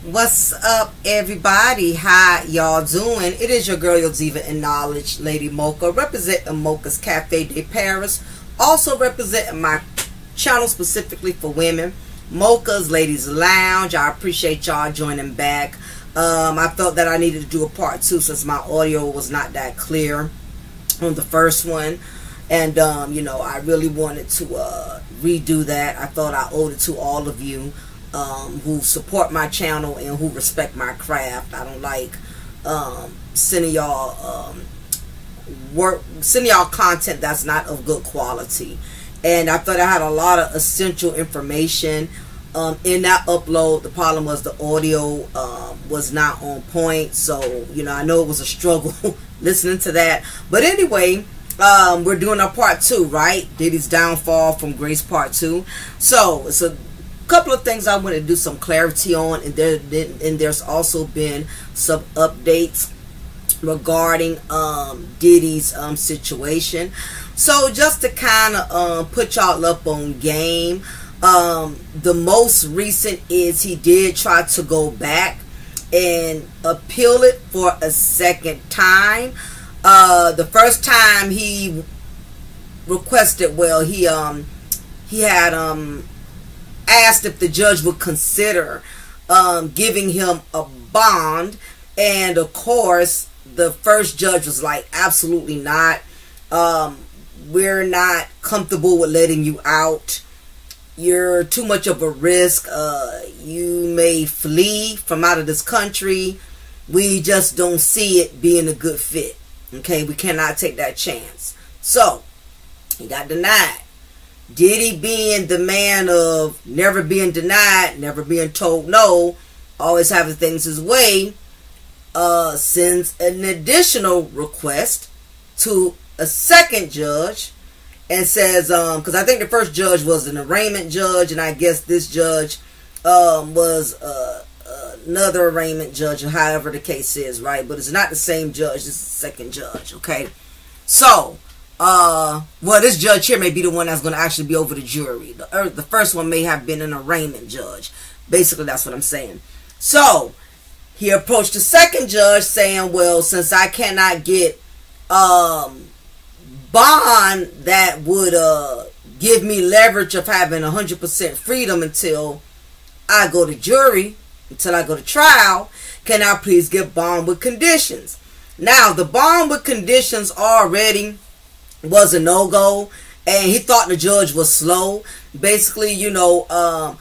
What's up, everybody? How y'all doing? It is your girl, your diva in knowledge, Lady Mocha, representing Mocha's Cafe de Paris, also representing my channel specifically for women, Mocha's Ladies Lounge. I appreciate y'all joining back. I felt that I needed to do a part 2 since my audio was not that clear on the first one, and you know, I really wanted to redo that. I thought I owed it to all of you who support my channel and who respect my craft. I don't like sending y'all content that's not of good quality. And I thought I had a lot of essential information in that upload. The problem was the audio was not on point, so you know, I know it was a struggle listening to that. But anyway, we're doing our part 2, right? Diddy's downfall from grace part 2. So it's a couple of things I want to do some clarity on, and there's also been some updates regarding Diddy's situation. So just to kind of put y'all up on game, the most recent is he did try to go back and appeal it for a second time. The first time he requested, well, he had asked if the judge would consider giving him a bond, and of course the first judge was like, absolutely not. We're not comfortable with letting you out. You're too much of a risk. You may flee from out of this country. We just don't see it being a good fit. Okay, we cannot take that chance. So he got denied. Diddy, being the man of never being denied, never being told no, always having things his way, sends an additional request to a second judge and says, because I think the first judge was an arraignment judge, and I guess this judge was another arraignment judge, or however the case is, right? But it's not the same judge, it's the second judge, okay? So, well, this judge here may be the one that's going to actually be over the jury. The first one may have been an arraignment judge. Basically, that's what I'm saying. So, he approached the second judge saying, well, since I cannot get bond that would give me leverage of having 100% freedom until I go to jury, until I go to trial, can I please get bond with conditions? Now, the bond with conditions already was a no-go, and he thought the judge was slow. Basically, you know, I'll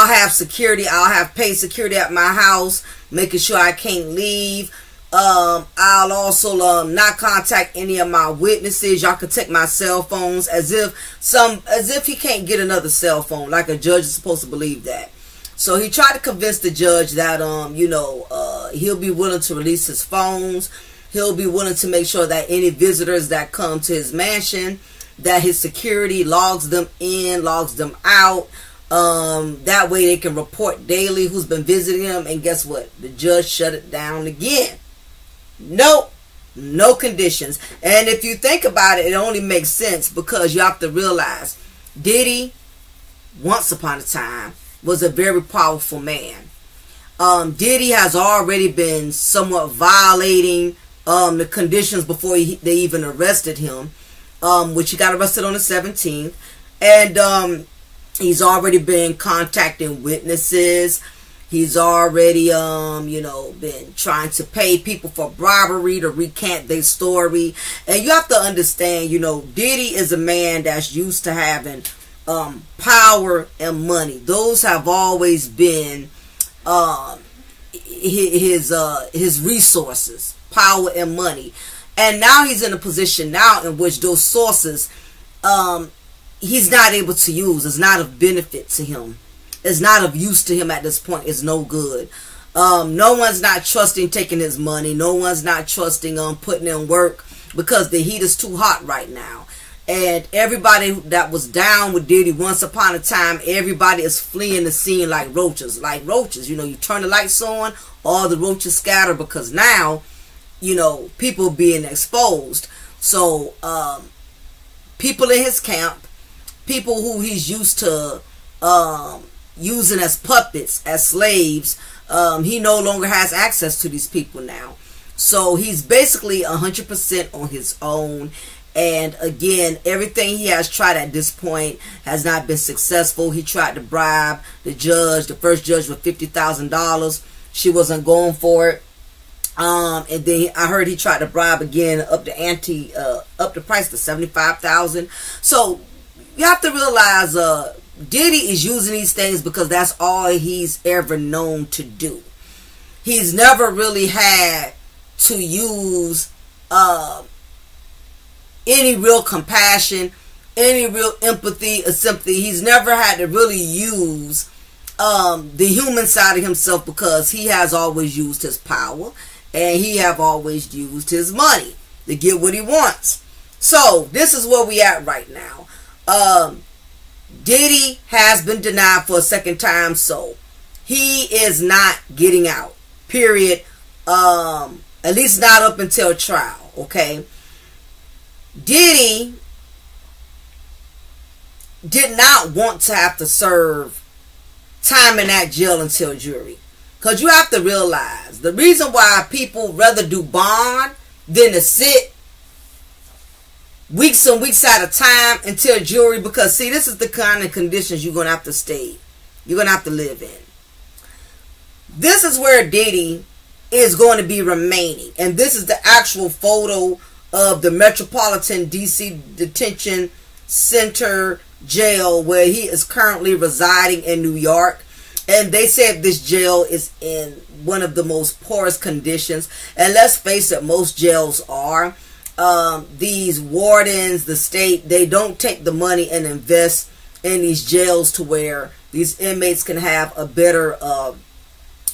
have security, I'll have paid security at my house, making sure I can't leave. I'll also not contact any of my witnesses. Y'all can take my cell phones, as if he can't get another cell phone, like a judge is supposed to believe that. So he tried to convince the judge that you know, he'll be willing to release his phones. He'll be willing to make sure that any visitors that come to his mansion, that his security logs them in, logs them out. That way they can report daily who's been visiting him. And guess what? The judge shut it down again. Nope. No conditions. And if you think about it, it only makes sense, because you have to realize Diddy, once upon a time, was a very powerful man. Diddy has already been somewhat violating the conditions before they even arrested him, which he got arrested on the 17th, and he's already been contacting witnesses. He's already you know, been trying to pay people for bribery to recant their story. And you have to understand, you know, Diddy is a man that's used to having power and money. Those have always been his resources, power and money. And now he's in a position now in which those sources he's not able to use. It's not of benefit to him. It's not of use to him at this point. It's no good. No one's not trusting taking his money. No one's not trusting putting in work, because the heat is too hot right now. And everybody that was down with Diddy once upon a time, everybody is fleeing the scene like roaches. Like roaches, you know, you turn the lights on, all the roaches scatter, because now, you know, people being exposed. So, people in his camp, people who he's used to using as puppets, as slaves. He no longer has access to these people now. So he's basically 100% on his own. And again, everything he has tried at this point has not been successful. He tried to bribe the judge, the first judge, with $50,000. She wasn't going for it. And then I heard he tried to bribe again, up the price to $75,000. So you have to realize, Diddy is using these things because that's all he's ever known to do. He's never really had to use any real compassion, any real empathy or sympathy. He's never had to really use the human side of himself, because he has always used his power and he have always used his money to get what he wants. So this is where we at right now. Diddy has been denied for a second time, so he is not getting out, period. At least not up until trial, okay? Diddy did not want to have to serve time in that jail until jury. Because you have to realize, the reason why people rather do bond than to sit weeks and weeks at a time until jury, because see, this is the kind of conditions you're going to have to stay. You're going to have to live in. This is where Diddy is going to be remaining. And this is the actual photo of the Metropolitan DC Detention Center jail where he is currently residing in New York. And they said this jail is in one of the most poorest conditions. And let's face it, most jails are. These wardens, the state, they don't take the money and invest in these jails to where these inmates can have a better,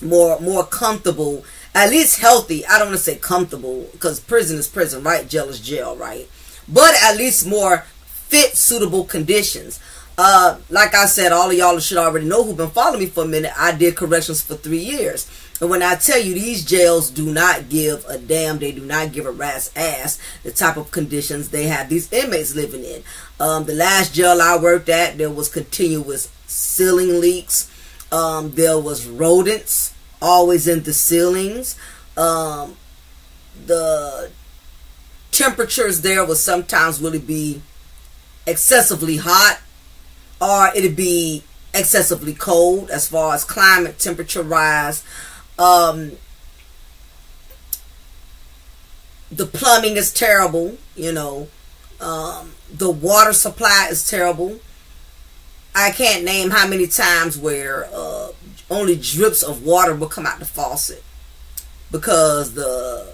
more comfortable, at least healthy, I don't want to say comfortable, because prison is prison, right? Jail is jail, right? But at least more fit, suitable conditions. Like I said, all of y'all should already know who've been following me for a minute. I did corrections for 3 years. And when I tell you, these jails do not give a damn, they do not give a rat's ass the type of conditions they have these inmates living in. The last jail I worked at, there was continuous ceiling leaks. There was rodents always in the ceilings. The temperatures there would sometimes really be excessively hot, or it'd be excessively cold as far as climate temperature rise. The plumbing is terrible, you know. The water supply is terrible. I can't name how many times where only drips of water will come out the faucet because the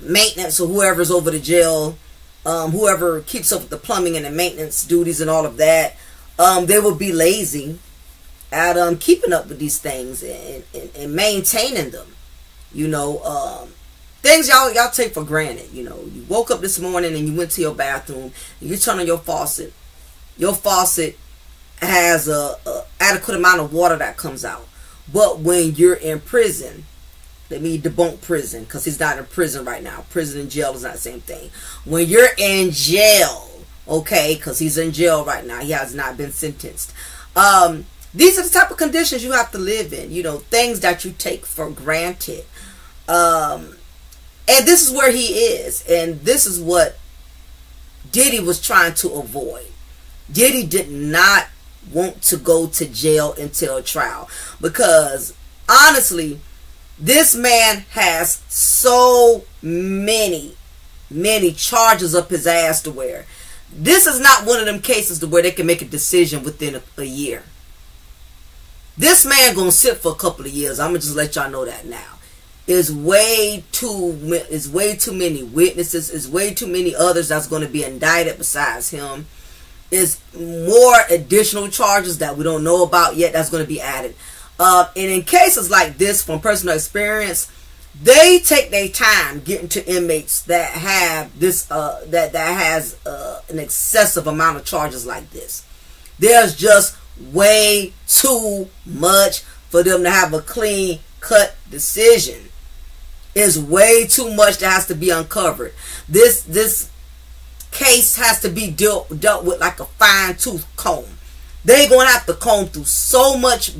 maintenance or whoever's over the jail, whoever keeps up with the plumbing and the maintenance duties and all of that, they will be lazy at keeping up with these things and maintaining them. You know, things y'all take for granted. You know, you woke up this morning and you went to your bathroom and you turn on your faucet. Your faucet has a adequate amount of water that comes out. But when you're in prison, let me debunk prison, because he's not in prison right now. Prison and jail is not the same thing. When you're in jail, okay, because he's in jail right now, he has not been sentenced. These are the type of conditions you have to live in. You know, things that you take for granted. And this is where he is. And this is what Diddy was trying to avoid. Diddy did not want to go to jail until trial. Because, honestly, this man has so many charges up his ass to where this is not one of them cases to where they can make a decision within a year. This man gonna sit for a couple of years. I'm gonna just let y'all know that now. It's way too many witnesses. It's way too many others that's gonna be indicted besides him. It's more additional charges that we don't know about yet that's gonna be added. And in cases like this, from personal experience, they take their time getting to inmates that have this that has an excessive amount of charges like this. There's just way too much for them to have a clean cut decision. It's way too much that has to be uncovered. This case has to be dealt with like a fine tooth comb. they're going to have to comb through so much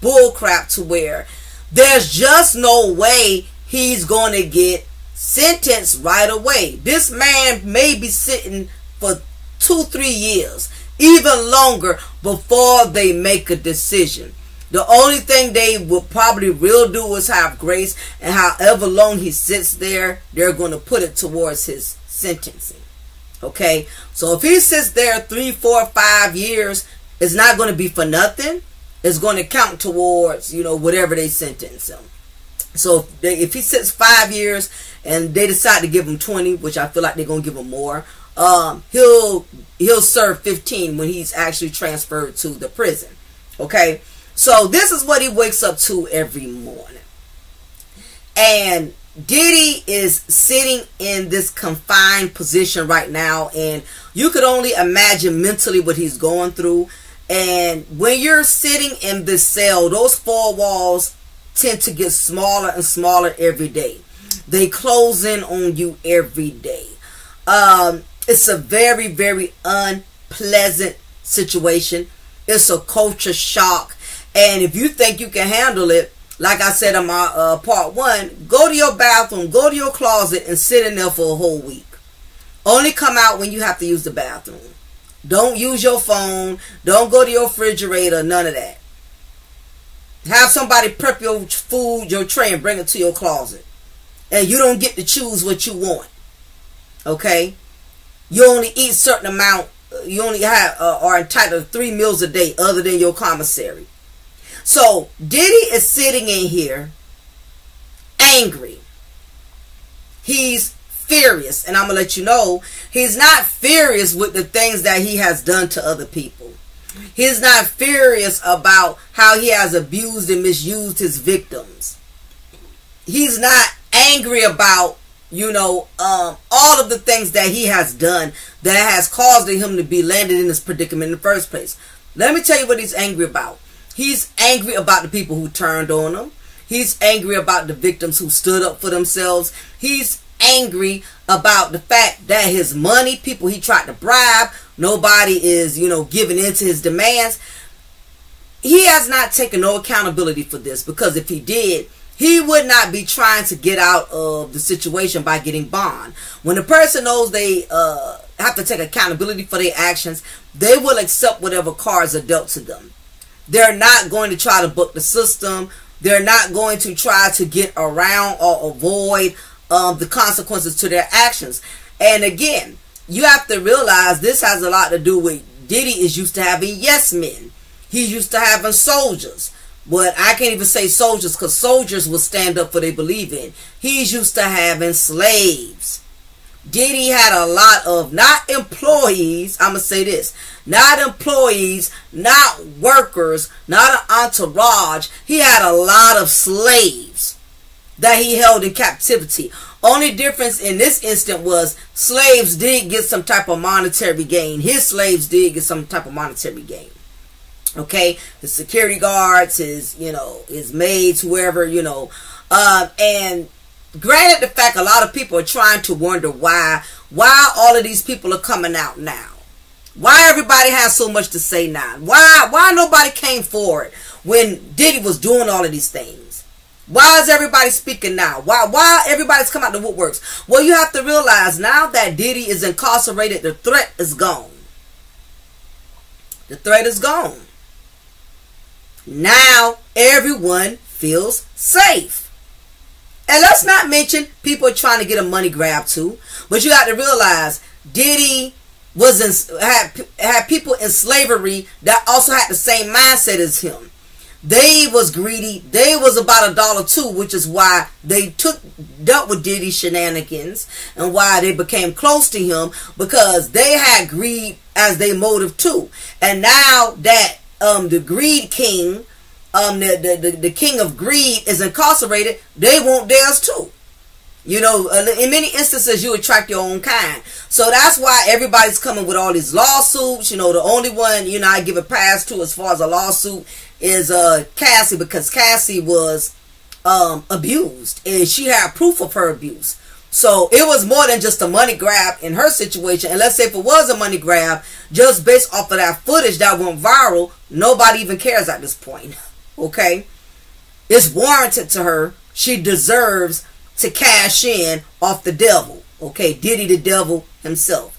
bull crap to where there's just no way he's going to get sentenced right away. This man may be sitting for 2-3 years, even longer, before they make a decision. The only thing they will probably will do is have grace, and however long he sits there, they're going to put it towards his sentencing. Okay, so if he sits there 3, 4, 5 years, it's not going to be for nothing. It's going to count towards, you know, whatever they sentence him. So if he sits 5 years and they decide to give him 20, which I feel like they're going to give him more, he'll serve 15 when he's actually transferred to the prison. Okay, so this is what he wakes up to every morning. And Diddy is sitting in this confined position right now, and you could only imagine mentally what he's going through. And when you're sitting in this cell, those 4 walls tend to get smaller and smaller every day. They close in on you every day. It's a very, very unpleasant situation. It's a culture shock. And if you think you can handle it, like I said in my part 1, go to your bathroom, go to your closet, and sit in there for a whole week. Only come out when you have to use the bathroom. Don't use your phone. Don't go to your refrigerator. None of that. Have somebody prep your food, your tray, and bring it to your closet. And you don't get to choose what you want. Okay? You only eat a certain amount. You only are entitled to 3 meals a day other than your commissary. So Diddy is sitting in here angry. He's furious, and I'm going to let you know, he's not furious with the things that he has done to other people. He's not furious about how he has abused and misused his victims. He's not angry about, you know, all of the things that he has done that has caused him to be landed in this predicament in the first place. Let me tell you what he's angry about. He's angry about the people who turned on him. He's angry about the victims who stood up for themselves. He's angry about the fact that his money, people he tried to bribe, nobody is, you know, giving in to his demands. He has not taken no accountability for this, because if he did, he would not be trying to get out of the situation by getting bond. When a person knows they have to take accountability for their actions, they will accept whatever cards are dealt to them. They're not going to try to buck the system. They're not going to try to get around or avoid the consequences to their actions. And again, you have to realize this has a lot to do with Diddy is used to having yes men. He's used to having soldiers. But I can't even say soldiers, because soldiers will stand up for what they believe in. He's used to having slaves. Diddy had a lot of, not employees, I'm going to say this, not employees, not workers, not an entourage. He had a lot of slaves that he held in captivity. Only difference in this instant was slaves did get some type of monetary gain. His slaves did get some type of monetary gain. Okay, his security guards, his, you know, his maids, whoever, you know, and granted the fact a lot of people are trying to wonder why all of these people are coming out now. Why everybody has so much to say now. Why nobody came forward when Diddy was doing all of these things. Why is everybody speaking now? Why everybody's come out the woodworks? Well, you have to realize now that Diddy is incarcerated, the threat is gone. The threat is gone. Now everyone feels safe. And let's not mention people are trying to get a money grab too. But you got to realize Diddy had people in slavery that also had the same mindset as him. They was greedy. They was about $1 too, which is why they dealt with Diddy's shenanigans and why they became close to him, because they had greed as their motive too. And now that the greed king, the king of greed is incarcerated, they want theirs too. You know, in many instances, you attract your own kind. So that's why everybody's coming with all these lawsuits. You know, the only one, you know, I give a pass to as far as a lawsuit is Cassie, because Cassie was abused and she had proof of her abuse. So it was more than just a money grab in her situation. And let's say if it was a money grab, just based off of that footage that went viral, nobody even cares at this point. Okay? It's warranted to her. She deserves to cash in off the devil. Okay? Diddy the Devil himself.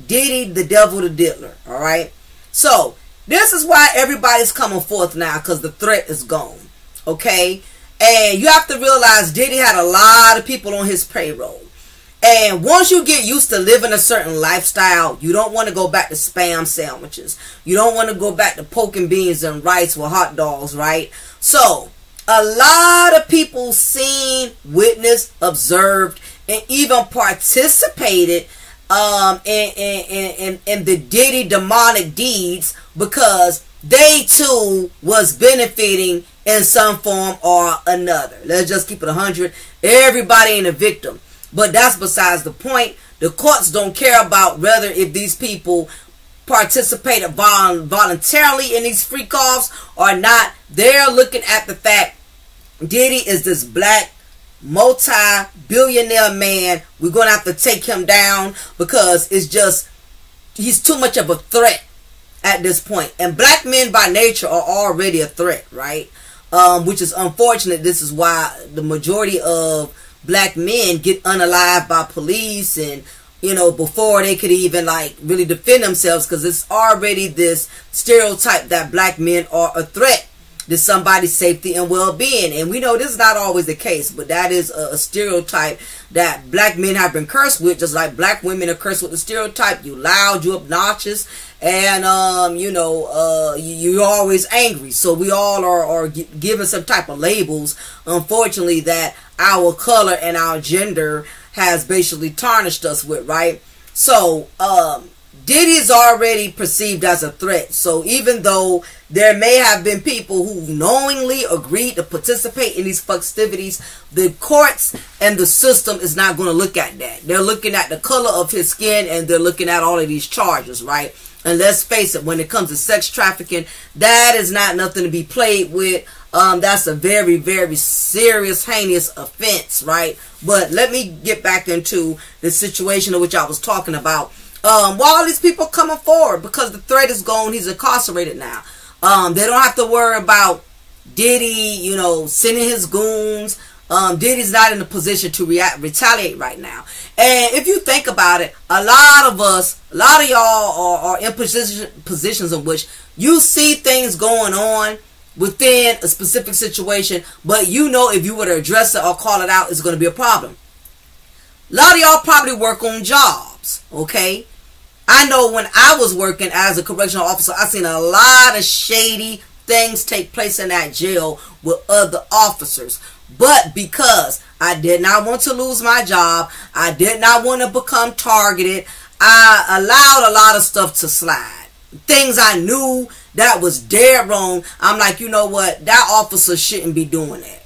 Diddy the Devil the Diddler. Alright? So, this is why everybody's coming forth now, because the threat is gone. Okay? And you have to realize Diddy had a lot of people on his payroll. And once you get used to living a certain lifestyle, you don't want to go back to spam sandwiches. You don't want to go back to poking beans and rice with hot dogs, right? So, a lot of people seen, witnessed, observed, and even participated in the Diddy demonic deeds, because they too was benefiting in some form or another. Let's just keep it 100. Everybody ain't a victim. But that's besides the point. The courts don't care about whether if these people participated voluntarily in these freak-offs or not. They're looking at the fact Diddy is this black multi-billionaire man. We're going to have to take him down because it's just, he's too much of a threat at this point. And black men by nature are already a threat, right? Which is unfortunate. This is why the majority of black men get unalived by police, and you know, before they could even like really defend themselves, because it's already this stereotype that black men are a threat to somebody's safety and well-being. And we know this is not always the case, but that is a stereotype that black men have been cursed with, just like black women are cursed with the stereotype. You loud, you obnoxious, and you know, you're always angry. So we all are given some type of labels, unfortunately, that our color and our gender has basically tarnished us with, right? So Diddy is already perceived as a threat. So even though there may have been people who knowingly agreed to participate in these festivities, the courts and the system is not going to look at that. They're looking at the color of his skin, and they're looking at all of these charges, right? And let's face it, when it comes to sex trafficking, that is not nothing to be played with. That's a very, very serious, heinous offense, right? But let me get back into the situation of which I was talking about. While all these people coming forward, because the threat is gone, he's incarcerated now. They don't have to worry about Diddy, you know, sending his goons. Diddy's not in a position to retaliate right now. And if you think about it, a lot of y'all are in positions in which you see things going on within a specific situation, but you know if you were to address it or call it out, it's going to be a problem. A lot of y'all probably work on jobs, okay? I know when I was working as a correctional officer, I seen a lot of shady things take place in that jail with other officers. But because I did not want to lose my job, I did not want to become targeted, I allowed a lot of stuff to slide. Things I knew that was dead wrong, I'm like, you know what? That officer shouldn't be doing that.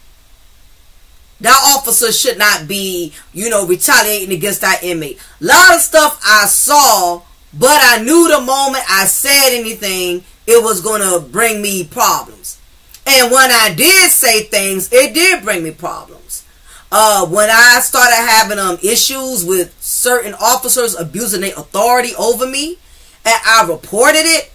That officer should not be, you know, retaliating against that inmate. A lot of stuff I saw, but I knew the moment I said anything, it was going to bring me problems. And when I did say things, it did bring me problems. When I started having issues with certain officers abusing their authority over me, and I reported it,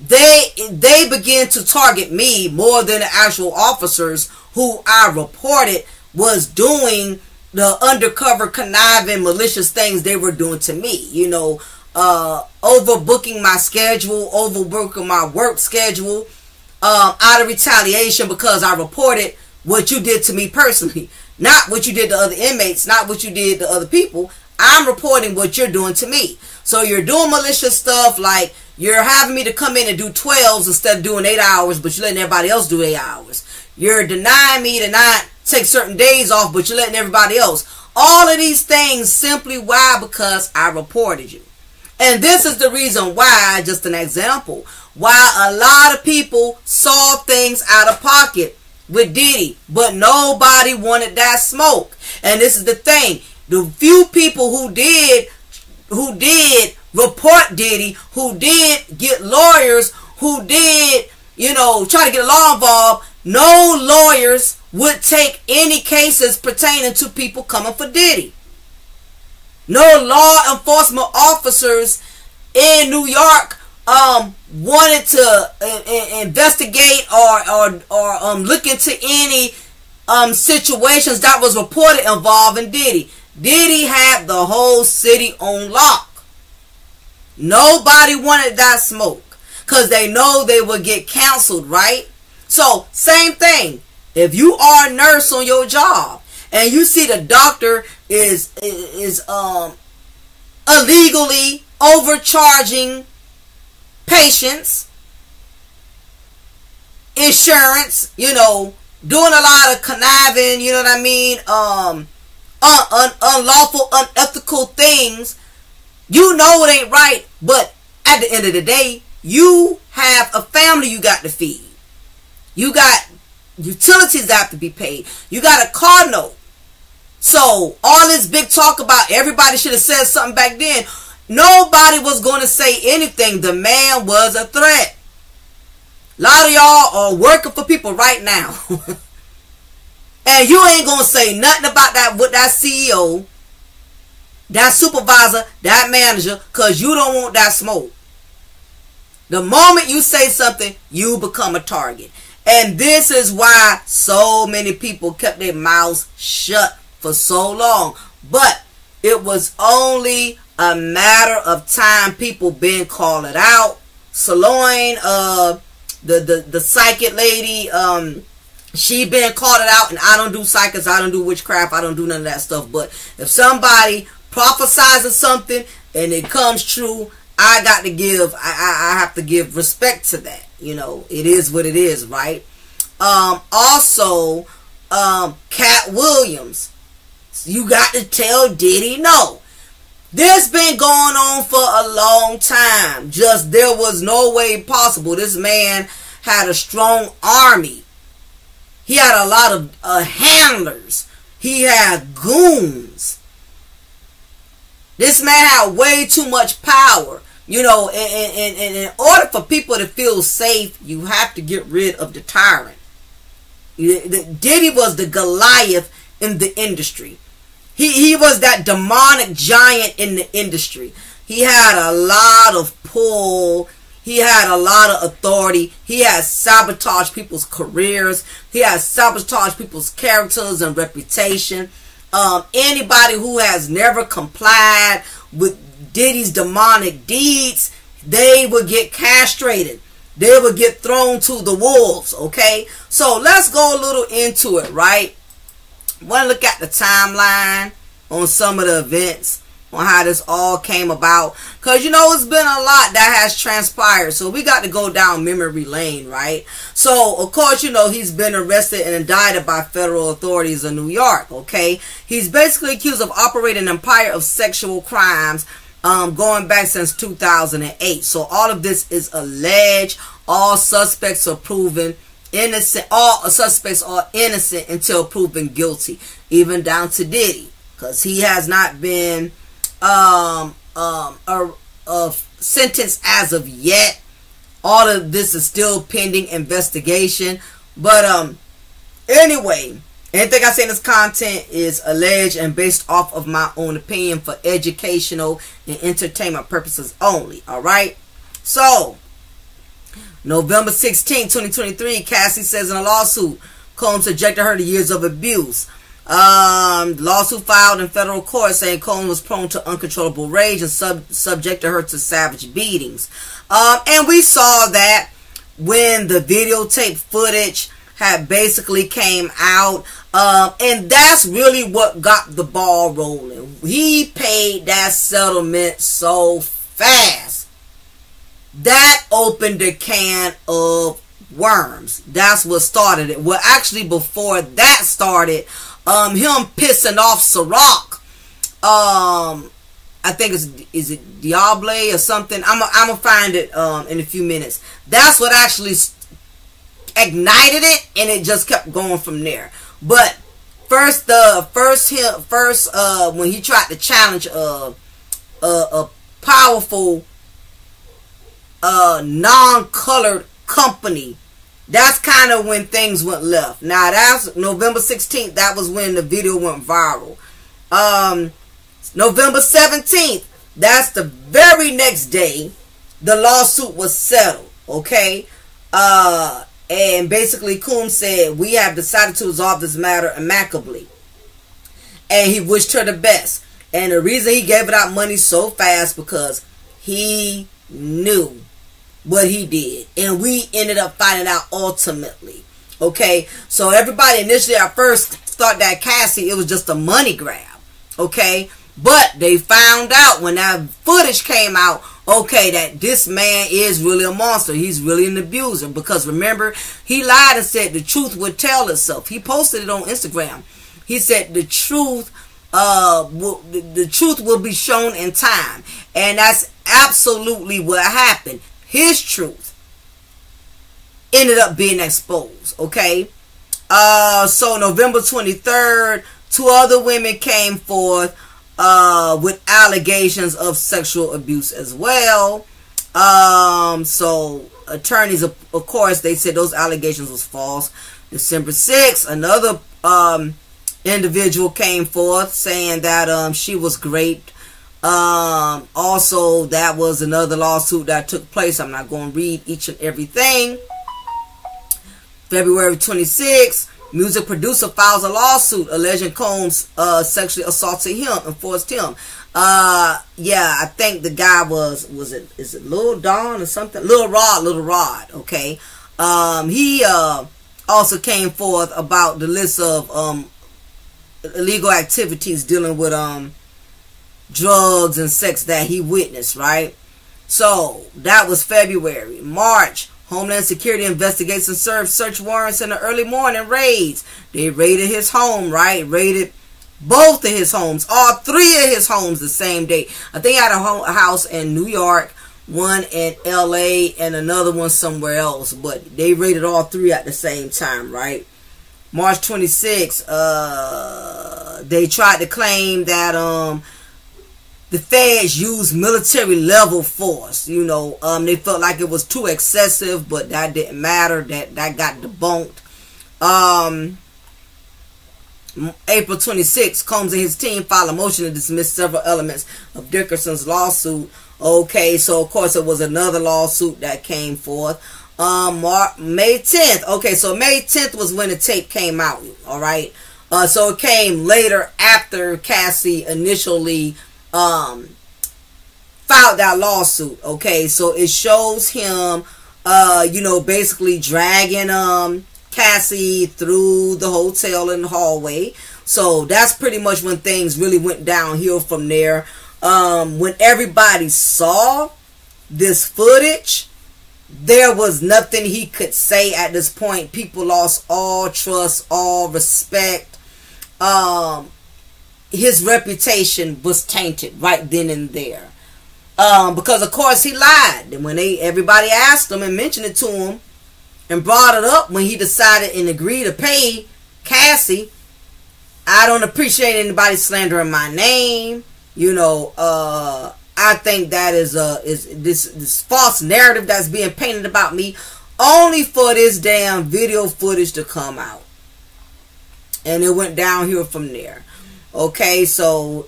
they began to target me more than the actual officers who I reported was doing the undercover, conniving, malicious things they were doing to me. You know, overbooking my schedule, overbooking my work schedule, out of retaliation because I reported what you did to me personally. Not what you did to other inmates, not what you did to other people. I'm reporting what you're doing to me. So you're doing malicious stuff, like you're having me to come in and do 12s instead of doing 8 hours, but you're letting everybody else do 8 hours. You're denying me to not take certain days off, but you're letting everybody else. All of these things simply why? Because I reported you. And this is the reason why, just an example, why a lot of people saw things out of pocket with Diddy, but nobody wanted that smoke. And this is the thing. The few people who did report Diddy, who did get lawyers, who did, you know, try to get law involved, no lawyers would take any cases pertaining to people coming for Diddy. No law enforcement officers in New York wanted to investigate or look into any situations that was reported involving Diddy. Diddy had the whole city on lock. Nobody wanted that smoke because they know they would get canceled, right? So same thing. If you are a nurse on your job and you see the doctor is illegally overcharging patients, insurance, you know, doing a lot of conniving, you know what I mean, unlawful, unethical things, you know it ain't right. But at the end of the day, you have a family you got to feed. You got utilities that have to be paid. You got a car note. So all this big talk about everybody should have said something back then, nobody was going to say anything. The man was a threat. A lot of y'all are working for people right now. And you ain't going to say nothing about that with that CEO, that supervisor, that manager, because you don't want that smoke. The moment you say something, you become a target. And this is why so many people kept their mouths shut for so long. But it was only a matter of time. People been calling out. Saloin, the psychic lady, she been called it out. And I don't do psychics, I don't do witchcraft, I don't do none of that stuff. But if somebody prophesizes something and it comes true, I got to give, I have to give respect to that. You know, it is what it is, right? Also, Cat Williams, you got to tell Diddy no. This been going on for a long time. Just there was no way possible. This man had a strong army. He had a lot of handlers. He had goons. This man had way too much power. You know, and in order for people to feel safe, you have to get rid of the tyrant. Diddy was the Goliath in the industry. He was that demonic giant in the industry. He had a lot of pull. He had a lot of authority. He had sabotaged people's careers. He had sabotaged people's characters and reputation. Anybody who has never complied with Diddy's demonic deeds, they would get castrated. They would get thrown to the wolves, okay? So let's go a little into it, right? Want to look at the timeline on some of the events, on how this all came about. Because, you know, it's been a lot that has transpired. So we got to go down memory lane, right? So, of course, you know, he's been arrested and indicted by federal authorities in New York, okay? He's basically accused of operating an empire of sexual crimes going back since 2008. So all of this is alleged. All suspects are proven innocent. All suspects are innocent until proven guilty, even down to Diddy, because he has not been sentenced as of yet. All of this is still pending investigation. But anyway, anything I say in this content is alleged and based off of my own opinion for educational and entertainment purposes only. Alright? So, November 16, 2023, Cassie says in a lawsuit, Combs subjected her to years of abuse. Lawsuit filed in federal court saying Combs was prone to uncontrollable rage and subjected her to savage beatings. And we saw that when the videotape footage had basically came out. And that's really what got the ball rolling. He paid that settlement so fast. That opened a can of worms. That's what started it. Well, actually, before that started, him pissing off Ciroc. I think is it Diable or something. I'm gonna find it in a few minutes. That's what actually ignited it, and it just kept going from there. But first when he tried to challenge a powerful non-colored company, that's kind of when things went left. Now that's November 16th. That was when the video went viral. November 17th, that's the very next day, the lawsuit was settled, okay? And basically Combs said, we have decided to resolve this matter amicably. And he wished her the best. And the reason he gave it out money so fast, because he knew what he did. And we ended up finding out ultimately. Okay? So everybody initially at first thought that Cassie, it was just a money grab. Okay? But they found out when that footage came out, okay, that this man is really a monster. He's really an abuser. Because remember, he lied and said the truth would tell itself. He posted it on Instagram. He said the truth will be shown in time. And that's absolutely what happened. His truth ended up being exposed. Okay? So November 23rd, 2 other women came forth with allegations of sexual abuse as well. So attorneys, of course, they said those allegations was false. December 6th, another individual came forth saying that she was great. Also, that was another lawsuit that took place. I'm not going to read each and everything. February 26th, music producer files a lawsuit alleging Combs sexually assaulted him and forced him. Yeah, I think the guy is it Lil Don or something? Lil Rod, okay. He also came forth about the list of illegal activities dealing with drugs and sex that he witnessed, right? So that was February. March, Homeland Security investigates and served search warrants in the early morning raids. They raided his home, right? Raided both of his homes, all 3 of his homes the same day. I think he had a house in New York, one in LA, and another one somewhere else. But they raided all 3 at the same time, right? March 26th, they tried to claim that the feds used military level force. You know, they felt like it was too excessive, but that didn't matter. That got debunked. April 26th, Combs and his team filed a motion to dismiss several elements of Dickerson's lawsuit. Okay, so of course it was another lawsuit that came forth. May 10th. Okay, so May 10th was when the tape came out. All right. So it came later after Cassie initially filed that lawsuit. Okay, so it shows him you know, basically dragging Cassie through the hotel in the hallway. So that's pretty much when things really went downhill from there. When everybody saw this footage, there was nothing he could say at this point. People lost all trust, all respect. His reputation was tainted right then and there. Because of course he lied. And when everybody asked him and mentioned it to him and brought it up when he decided and agreed to pay Cassie, I don't appreciate anybody slandering my name. You know, I think that is this false narrative that's being painted about me, only for this damn video footage to come out. And it went downhill from there. Okay, so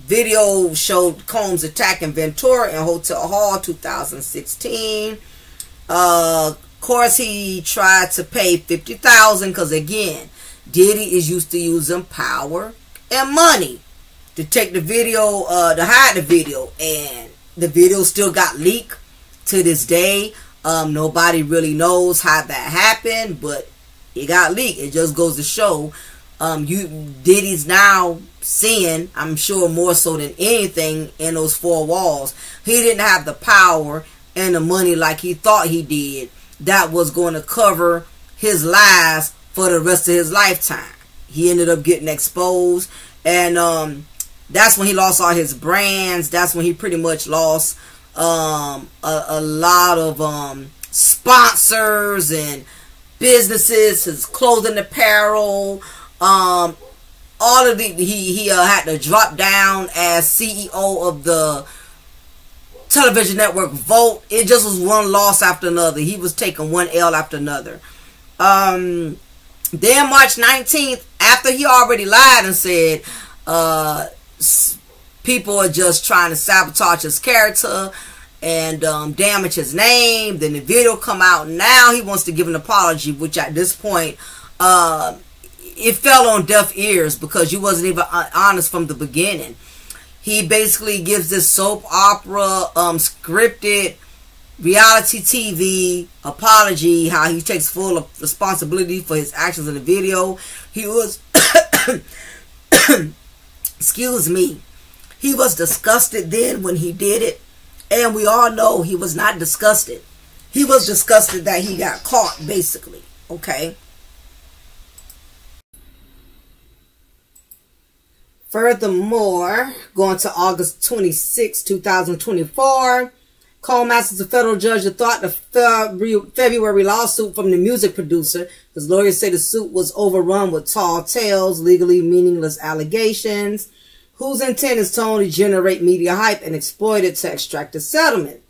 video showed Combs attacking Ventura in Hotel Hall 2016. Of course, he tried to pay $50,000 because, again, Diddy is used to using power and money to take the video, to hide the video. And the video still got leaked to this day. Nobody really knows how that happened, but it got leaked. It just goes to show Diddy's now seeing, I'm sure more so than anything, in those 4 walls. He didn't have the power and the money like he thought he did that was going to cover his lies for the rest of his lifetime. He ended up getting exposed, and that's when he lost all his brands. That's when he pretty much lost a lot of sponsors and businesses, his clothing apparel, all of the, he had to drop down as CEO of the television network Volt. It just was one loss after another. He was taking one L after another. Then March 19th, after he already lied and said people are just trying to sabotage his character and damage his name. Then the video come out. Now he wants to give an apology, which at this point, it fell on deaf ears because you wasn't even honest from the beginning. He basically gives this soap opera, scripted reality TV apology, how he takes full responsibility for his actions in the video. He was, excuse me, he was disgusted then when he did it. And we all know he was not disgusted. He was disgusted that he got caught, basically. Okay. Furthermore, going to August 26, 2024, Cole Masters, a federal judge, thought the February lawsuit from the music producer, because lawyers say the suit was overrun with tall tales, legally meaningless allegations, whose intent is to only generate media hype and exploit it to extract a settlement.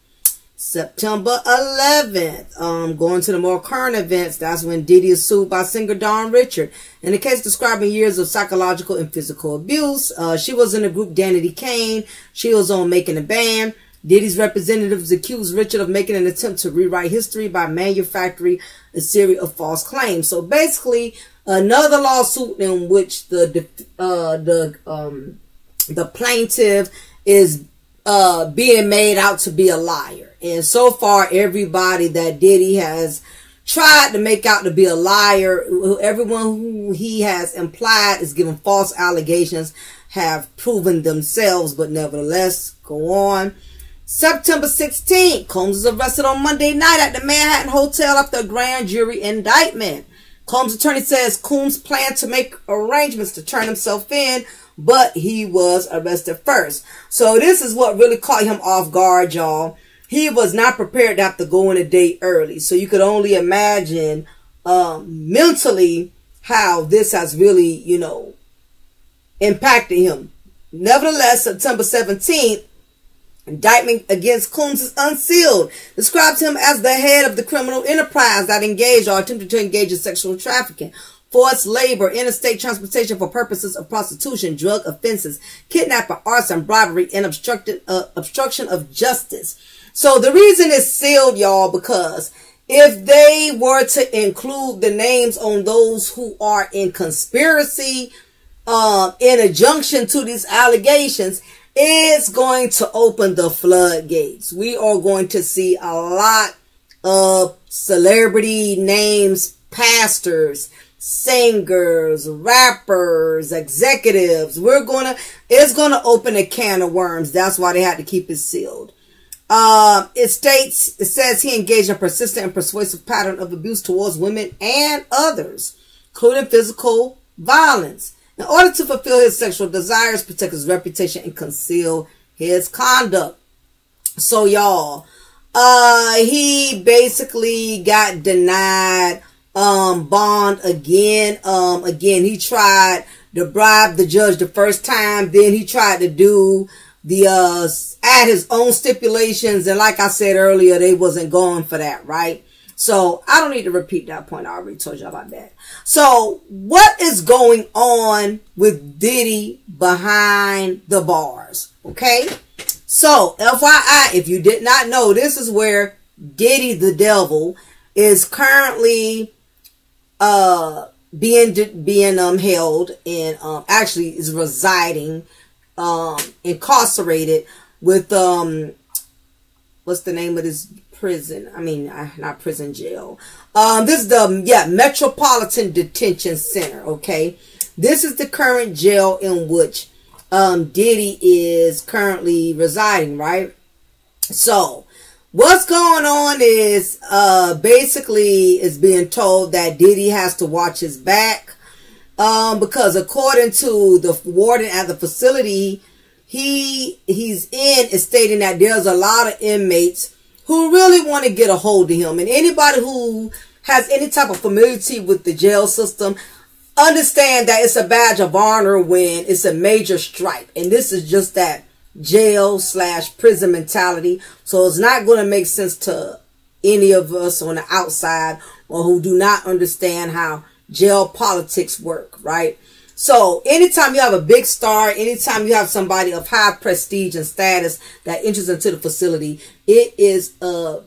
September 11th, going to the more current events, that's when Diddy is sued by singer 𝓜𝓸𝓬𝓱𝓪'𝓼. In the case describing years of psychological and physical abuse, she was in the group Danity Kane. She was on Making a Band. Diddy's representatives accused Richard of making an attempt to rewrite history by manufacturing a series of false claims. So basically, another lawsuit in which the plaintiff is being made out to be a liar. And so far, everybody that Diddy has tried to make out to be a liar, everyone who he has implied is giving false allegations, have proven themselves. But nevertheless, go on. September 16th, Combs is arrested on Monday night at the Manhattan Hotel after a grand jury indictment. Combs' attorney says Combs planned to make arrangements to turn himself in, but he was arrested first. So this is what really caught him off guard, y'all. He was not prepared to have to go in a day early. So you could only imagine mentally how this has really, you know, impacted him. Nevertheless, September 17th, indictment against Combs is unsealed. Describes him as the head of the criminal enterprise that engaged or attempted to engage in sexual trafficking, forced labor, interstate transportation for purposes of prostitution, drug offenses, kidnapping, arson, bribery, and obstruction of justice. So the reason it's sealed, y'all, because if they were to include the names on those who are in conspiracy, in adjunction to these allegations, it's going to open the floodgates. We are going to see a lot of celebrity names, pastors, singers, rappers, executives. It's gonna open a can of worms. That's why they had to keep it sealed. It says he engaged in a persistent and persuasive pattern of abuse towards women and others, including physical violence, in order to fulfill his sexual desires, protect his reputation, and conceal his conduct. So y'all, he basically got denied bond again. Again, he tried to bribe the judge the first time. Then he tried to do the add his own stipulations, and like I said earlier, they wasn't going for that, right? So I don't need to repeat that point. I already told you about that. So what is going on with Diddy behind the bars? Okay. So FYI, if you did not know, this is where Diddy the Devil is currently being held, and actually is residing incarcerated with what's the name of this prison? I mean, not prison, jail. This is the Metropolitan Detention Center. Okay, this is the current jail in which Diddy is currently residing, right? So what's going on is basically is being told that Diddy has to watch his back, because according to the warden at the facility he's in is stating that there's a lot of inmates who really want to get a hold of him. And anybody who has any type of familiarity with the jail system understand that it's a badge of honor when it's a major strike. And this is just that jail/prison mentality. So it's not going to make sense to any of us on the outside or who do not understand how jail politics work, right? So anytime you have a big star, anytime you have somebody of high prestige and status that enters into the facility, it is a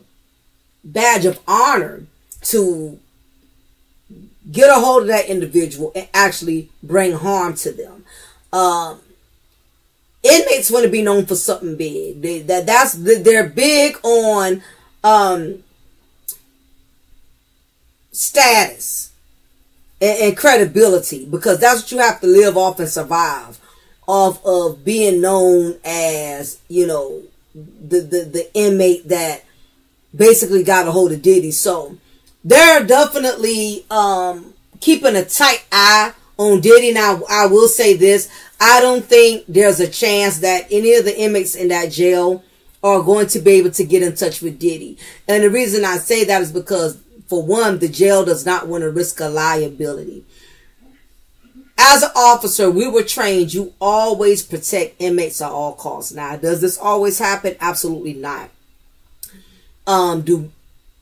badge of honor to get a hold of that individual and actually bring harm to them. Inmates want to be known for something big. They're big on status and credibility, because that's what you have to live off and survive off of, being known as, you know, the inmate that basically got a hold of Diddy. So they're definitely keeping a tight eye on Diddy. Now, I will say this. I don't think there's a chance that any of the inmates in that jail are going to be able to get in touch with Diddy. And the reason I say that is because, for one, the jail does not want to risk a liability. As an officer, we were trained, you always protect inmates at all costs. Now, does this always happen? Absolutely not. Do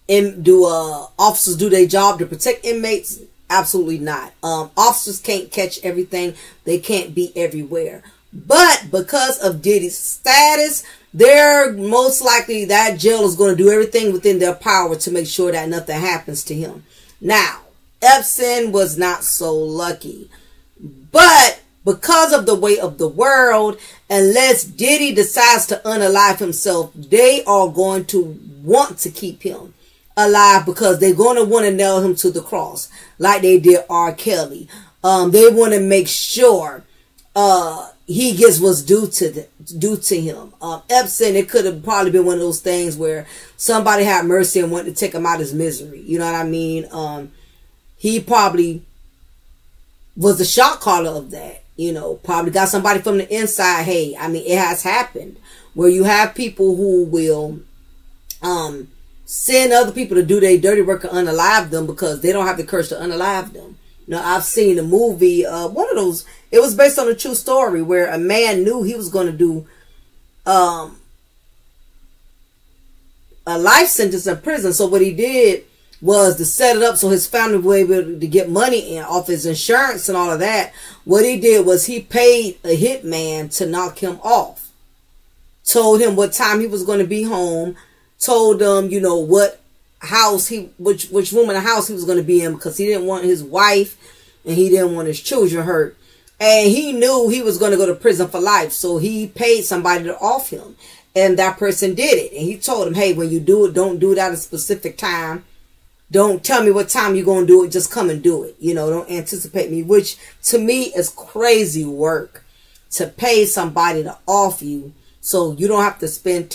officers do their job to protect inmates? Absolutely not. Officers can't catch everything. They can't be everywhere. But because of Diddy's status, they're most likely, that jail is going to do everything within their power to make sure that nothing happens to him. Now, Epstein was not so lucky. But because of the way of the world, unless Diddy decides to unalive himself, they are going to want to keep him alive, because they're going to want to nail him to the cross like they did R. Kelly. They want to make sure he gets what's due to him. Epstein, it could have probably been one of those things where somebody had mercy and wanted to take him out of his misery. You know what I mean? He probably was the shot caller of that. You know, probably got somebody from the inside. Hey, I mean, it has happened where you have people who will send other people to do their dirty work and unalive them because they don't have the courage to unalive them. Now, I've seen a movie, one of those, it was based on a true story where a man knew he was going to do a life sentence in prison. So what he did was to set it up so his family would be able to get money in off his insurance and all of that. What he did was he paid a hitman to knock him off. Told him what time he was going to be home. Told him, you know, what house which room in the house he was going to be in, because he didn't want his wife and he didn't want his children hurt. And he knew he was going to go to prison for life. So he paid somebody to off him. And that person did it. And he told him, hey, when you do it, don't do it at a specific time. Don't tell me what time you're going to do it. Just come and do it. You know, don't anticipate me. Which to me is crazy work, to pay somebody to off you so you don't have to spend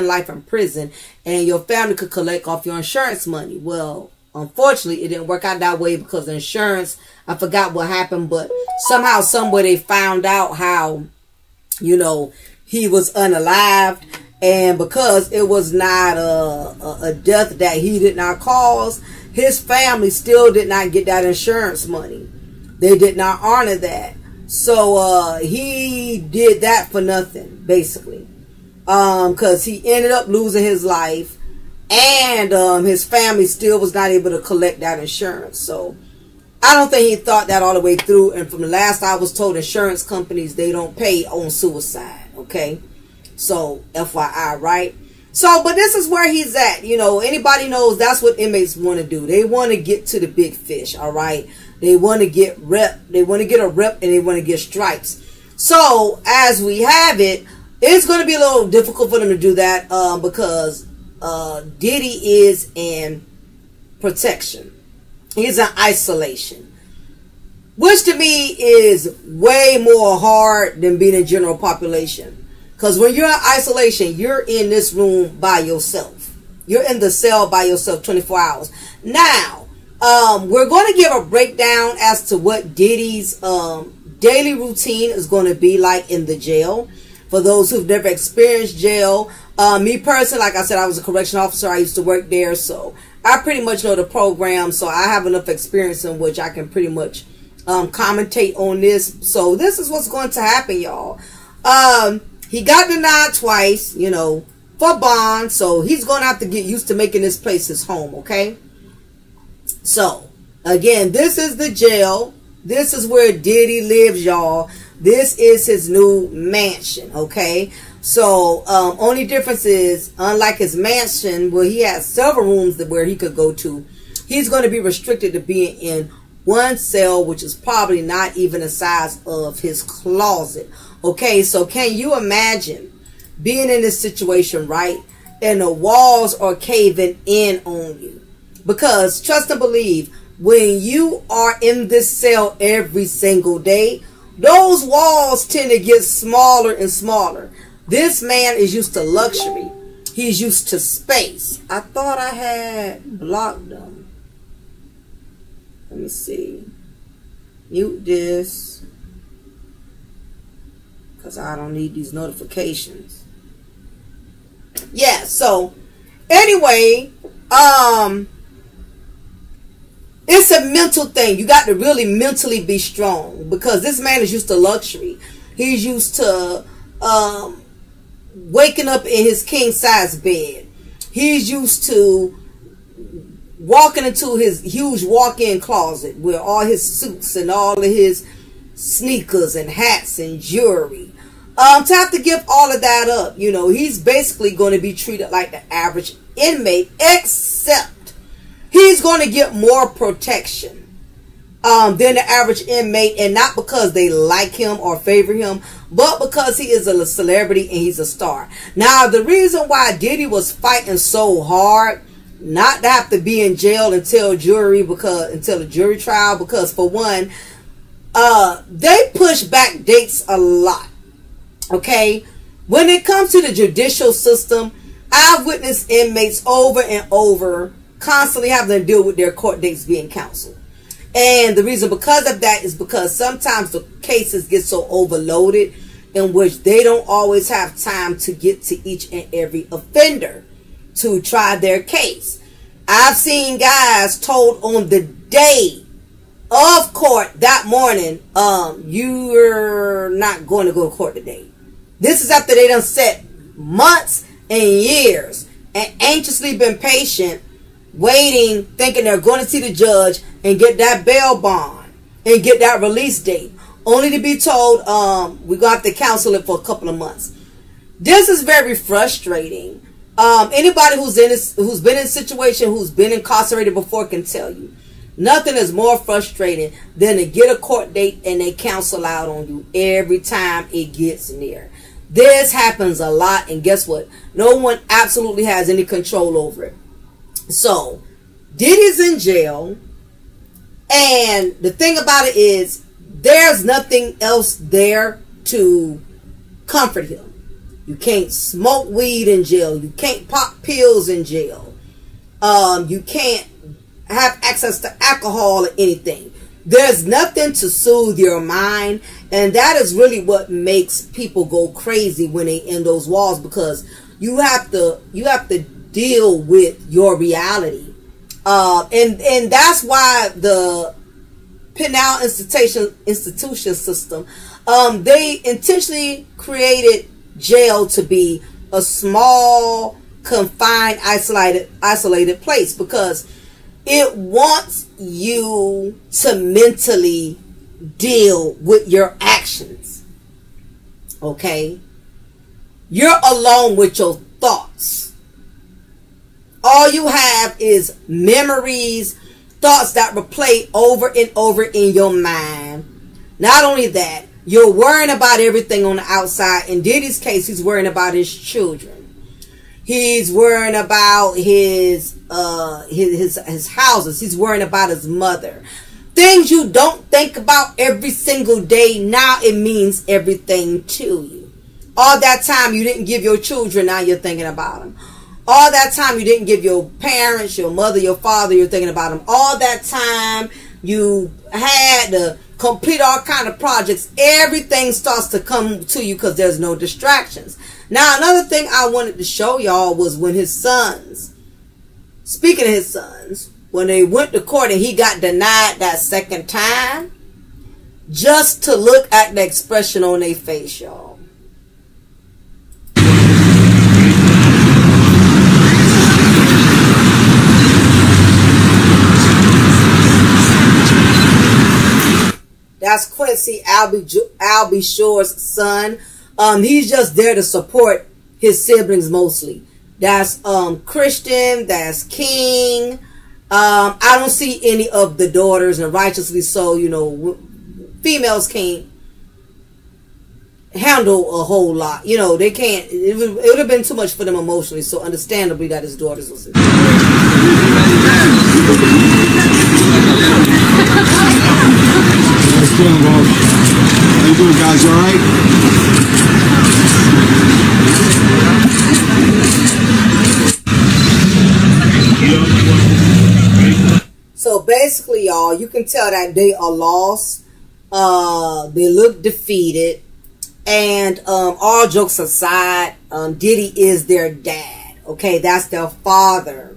life in prison, and your family could collect off your insurance money. Well, unfortunately, it didn't work out that way because the insurance, I forgot what happened, but somehow, somewhere they found out how, you know, he was unalived. And because it was not a death that he did not cause, his family still did not get that insurance money. They did not honor that. So he did that for nothing, basically. Because he ended up losing his life. And his family still was not able to collect that insurance. So I don't think he thought that all the way through. And from the last I was told, insurance companies, they don't pay on suicide. Okay. So, FYI, right? So, but this is where he's at. You know, anybody knows that's what inmates want to do. They want to get to the big fish, all right? They want to get rep. They want to get a rep, and they want to get stripes. So, as we have it, it's going to be a little difficult for them to do that because Diddy is in protection. He's in isolation. Which to me is way more hard than being in general population. Because when you're in isolation, you're in this room by yourself. You're in the cell by yourself 24 hours. Now, we're going to give a breakdown as to what Diddy's daily routine is going to be like in the jail. For those who've never experienced jail. Me personally, like I said, I was a correction officer. I used to work there. So I pretty much know the program. So I have enough experience in which I can pretty much commentate on this. So this is what's going to happen, y'all. He got denied twice, you know, for bond. So he's going to have to get used to making this place his home, okay? So, again, this is the jail. This is where Diddy lives, y'all. This is his new mansion, okay? So, only difference is, unlike his mansion, where he has several rooms where he could go to, he's going to be restricted to being in one cell, which is probably not even the size of his closet. Okay, so can you imagine being in this situation, right? And the walls are caving in on you. Because, trust and believe, when you are in this cell every single day, those walls tend to get smaller and smaller. This man is used to luxury. He's used to space. I thought I had blocked them. Let me see. Mute this, because I don't need these notifications. Yeah, so anyway, it's a mental thing. You got to really mentally be strong, because this man is used to luxury. He's used to waking up in his king size bed. He's used to walking into his huge walk-in closet with all his suits and all of his sneakers and hats and jewelry. To have to give all of that up, you know, he's basically going to be treated like the average inmate, except he's going to get more protection than the average inmate, and not because they like him or favor him, but because he is a celebrity and he's a star. Now, the reason why Diddy was fighting so hard not to have to be in jail until the jury trial, because for one, they push back dates a lot. Okay, when it comes to the judicial system, I've witnessed inmates over and over constantly having to deal with their court dates being canceled. And the reason because of that is because sometimes the cases get so overloaded, in which they don't always have time to get to each and every offender to try their case. I've seen guys told on the day of court that morning, you're not going to go to court today. This is after they done set months and years and anxiously been patient, waiting, thinking they're going to see the judge and get that bail bond and get that release date, only to be told we're going to have to cancel it for a couple of months. This is very frustrating. Anybody who's been in a situation, who's been incarcerated before, can tell you nothing is more frustrating than to get a court date and they cancel out on you every time it gets near. This happens a lot, and guess what? No one absolutely has any control over it. So Diddy's in jail, and the thing about it is there's nothing else there to comfort him. You can't smoke weed in jail. You can't pop pills in jail. You can't have access to alcohol or anything. There's nothing to soothe your mind, and that is really what makes people go crazy when they in those walls, because you have to deal with your reality, and that's why the penal institution system, they intentionally created jail to be a small, confined, isolated place, because it wants you to mentally deal with your actions. Okay? You're alone with your thoughts. All you have is memories, thoughts that replay over and over in your mind. Not only that, you're worrying about everything on the outside. In Diddy's case, he's worrying about his children. He's worrying about his houses. He's worrying about his mother. Things you don't think about every single day, now it means everything to you. All that time you didn't give your children, now you're thinking about them. All that time you didn't give your parents, your mother, your father, you're thinking about them. All that time you had to complete all kind of projects, everything starts to come to you because there's no distractions. Now, another thing I wanted to show y'all was when his sons, speaking of his sons, when they went to court and he got denied that second time, just to look at the expression on their face, y'all. That's Quincy Albie Shore's son. He's just there to support his siblings mostly. That's Christian. That's King. I don't see any of the daughters, and righteously so. You know, females can't handle a whole lot. You know, they can't. It would have been too much for them emotionally. So understandably, that his daughters was. How you doing, guys? You all right? So basically, y'all, you can tell that they are lost. They look defeated. And all jokes aside, Diddy is their dad. Okay, that's their father.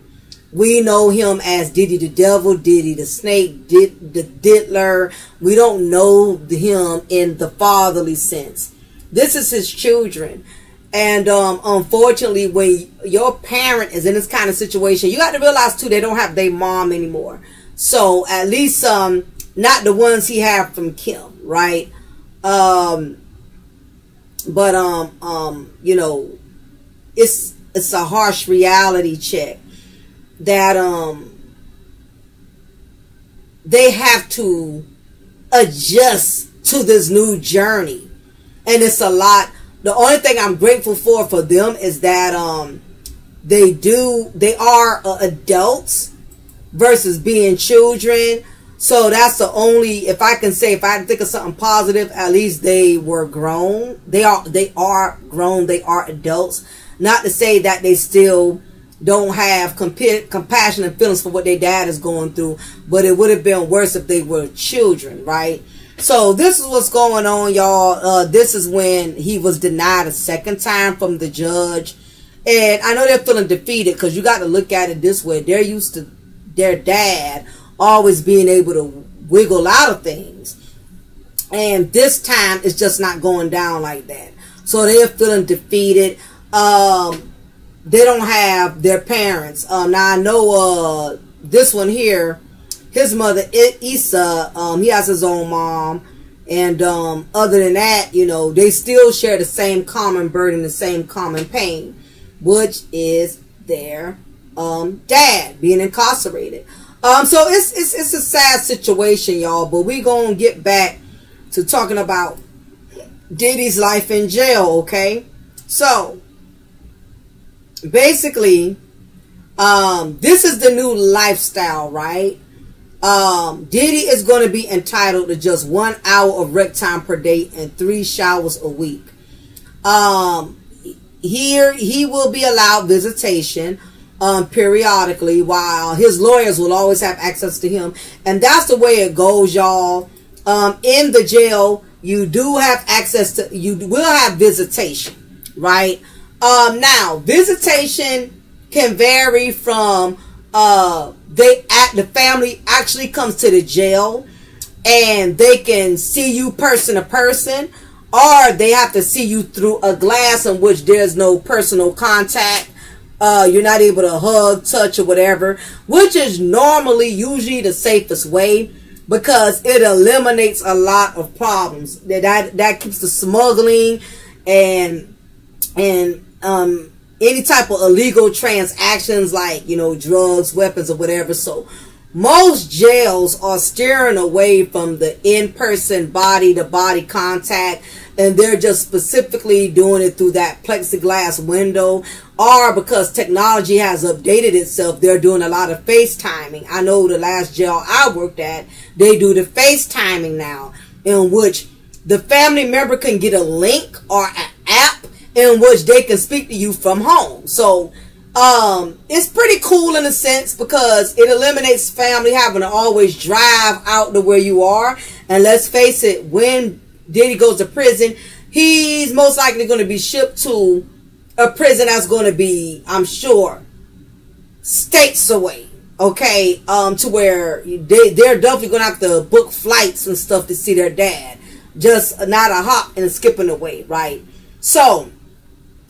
We know him as Diddy the Devil, Diddy the Snake, the Diddler. We don't know him in the fatherly sense. This is his children. And unfortunately, when your parent is in this kind of situation, you got to realize too, they don't have their mom anymore. So at least not the ones he had from Kim, right? You know, it's a harsh reality check that they have to adjust to this new journey, and it's a lot. The only thing I'm grateful for them is that they are adults versus being children. So that's the only, if I can say, if I think of something positive, at least they were grown. They are grown. They are adults. Not to say that they still don't have compassion and feelings for what their dad is going through, but it would have been worse if they were children, right? So this is what's going on, y'all. This is when he was denied a second time from the judge. And I know they're feeling defeated because you got to look at it this way. They're used to their dad always being able to wiggle out of things. And this time it's just not going down like that. So they're feeling defeated. They don't have their parents. Now I know this one here, his mother Issa, he has his own mom, and other than that, you know, they still share the same common burden, the same common pain, which is their dad being incarcerated. So it's a sad situation, y'all, but we gonna get back to talking about Diddy's life in jail, okay? So basically, this is the new lifestyle, right? Diddy is going to be entitled to just 1 hour of rec time per day and 3 showers a week. Here he will be allowed visitation periodically, while his lawyers will always have access to him. And that's the way it goes, y'all. In the jail, you do have access to, you will have visitation, right? Now visitation can vary from the family actually comes to the jail and they can see you person to person, or they have to see you through a glass in which there's no personal contact. You're not able to hug, touch, or whatever, which is usually the safest way, because it eliminates a lot of problems. That keeps the smuggling and any type of illegal transactions, like, you know, drugs, weapons, or whatever. So most jails are steering away from the in-person body-to-body contact, and they're just specifically doing it through that plexiglass window, or because technology has updated itself, they're doing a lot of FaceTiming. I know the last jail I worked at, they do the FaceTiming now, in which the family member can get a link or an app in which they can speak to you from home. So it's pretty cool in a sense, because it eliminates family having to always drive out to where you are. And let's face it, when Diddy goes to prison, he's most likely going to be shipped to a prison that's going to be, I'm sure, states away, okay, to where they're definitely going to have to book flights and stuff to see their dad, just not a hop and a skipping away, right? So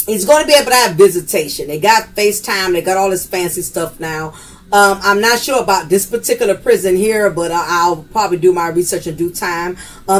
he's going to be able to have visitation. They got FaceTime. They got all this fancy stuff now. I'm not sure about this particular prison here, but I'll probably do my research in due time.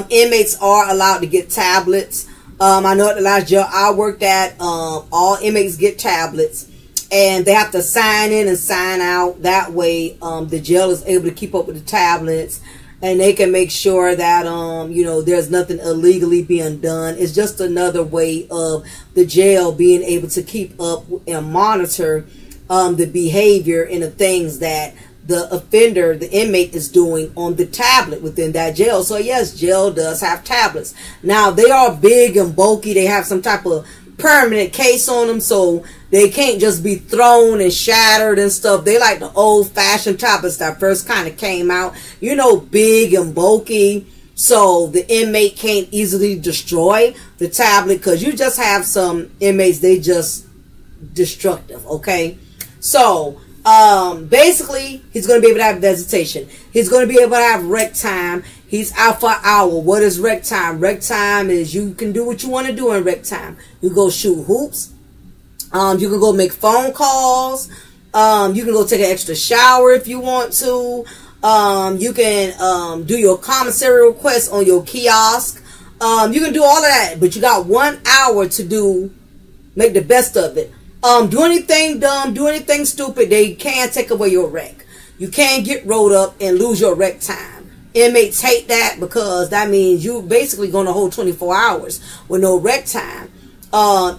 Inmates are allowed to get tablets. I know at the last jail I worked at, all inmates get tablets, and they have to sign in and sign out. That way, the jail is able to keep up with the tablets, and they can make sure that, you know, there's nothing illegally being done. It's just another way of the jail being able to keep up and monitor the behavior and the things that the offender, the inmate, is doing on the tablet within that jail. So yes, jail does have tablets. Now, they are big and bulky. They have some type of permanent case on them, so they can't just be thrown and shattered and stuff. They like the old-fashioned tablets that first kind of came out, you know, big and bulky, so the inmate can't easily destroy the tablet, because you just have some inmates, they just destructive, okay? So basically, he's going to be able to have visitation. He's going to be able to have rec time. He's out for an hour. What is rec time? Rec time is you can do what you want to do in rec time. You go shoot hoops. You can go make phone calls. You can go take an extra shower if you want to. You can do your commissary request on your kiosk. You can do all of that, but you got 1 hour to make the best of it. Do anything dumb, do anything stupid, they can't take away your rec. You can't get rolled up and lose your rec time. Inmates hate that, because that means you basically going to hold 24 hours with no rec time.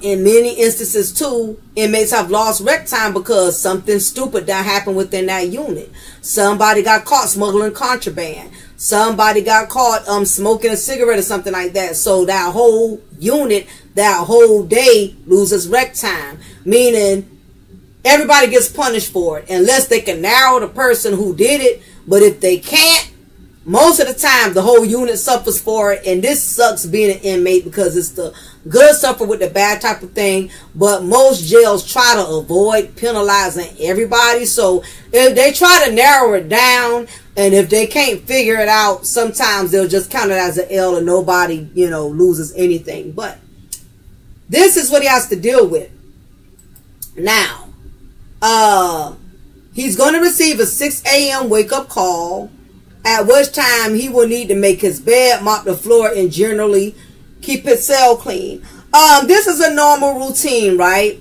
In many instances too, inmates have lost rec time because something stupid that happened within that unit. Somebody got caught smuggling contraband. Somebody got caught smoking a cigarette or something like that. So that whole unit, that whole day loses rec time. Meaning everybody gets punished for it unless they can narrow the person who did it. But if they can't, most of the time the whole unit suffers for it. And this sucks being an inmate, because it's the good suffer with the bad type of thing. But most jails try to avoid penalizing everybody. So if they try to narrow it down, and if they can't figure it out, sometimes they'll just count it as an L and nobody, you know, loses anything. But this is what he has to deal with. Now, he's going to receive a 6 a.m. wake-up call, at which time he will need to make his bed, mop the floor, and generally keep his cell clean. This is a normal routine, right?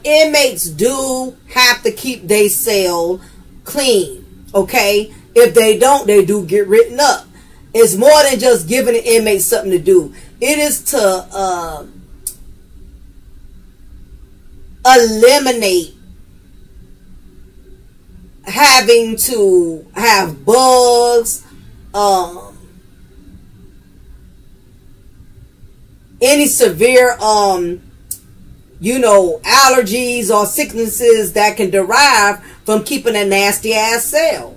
Inmates do have to keep their cell clean, okay? If they don't, they do get written up. It's more than just giving the inmate something to do. It is to eliminate having to have bugs, any severe you know, allergies or sicknesses that can derive from keeping a nasty ass cell.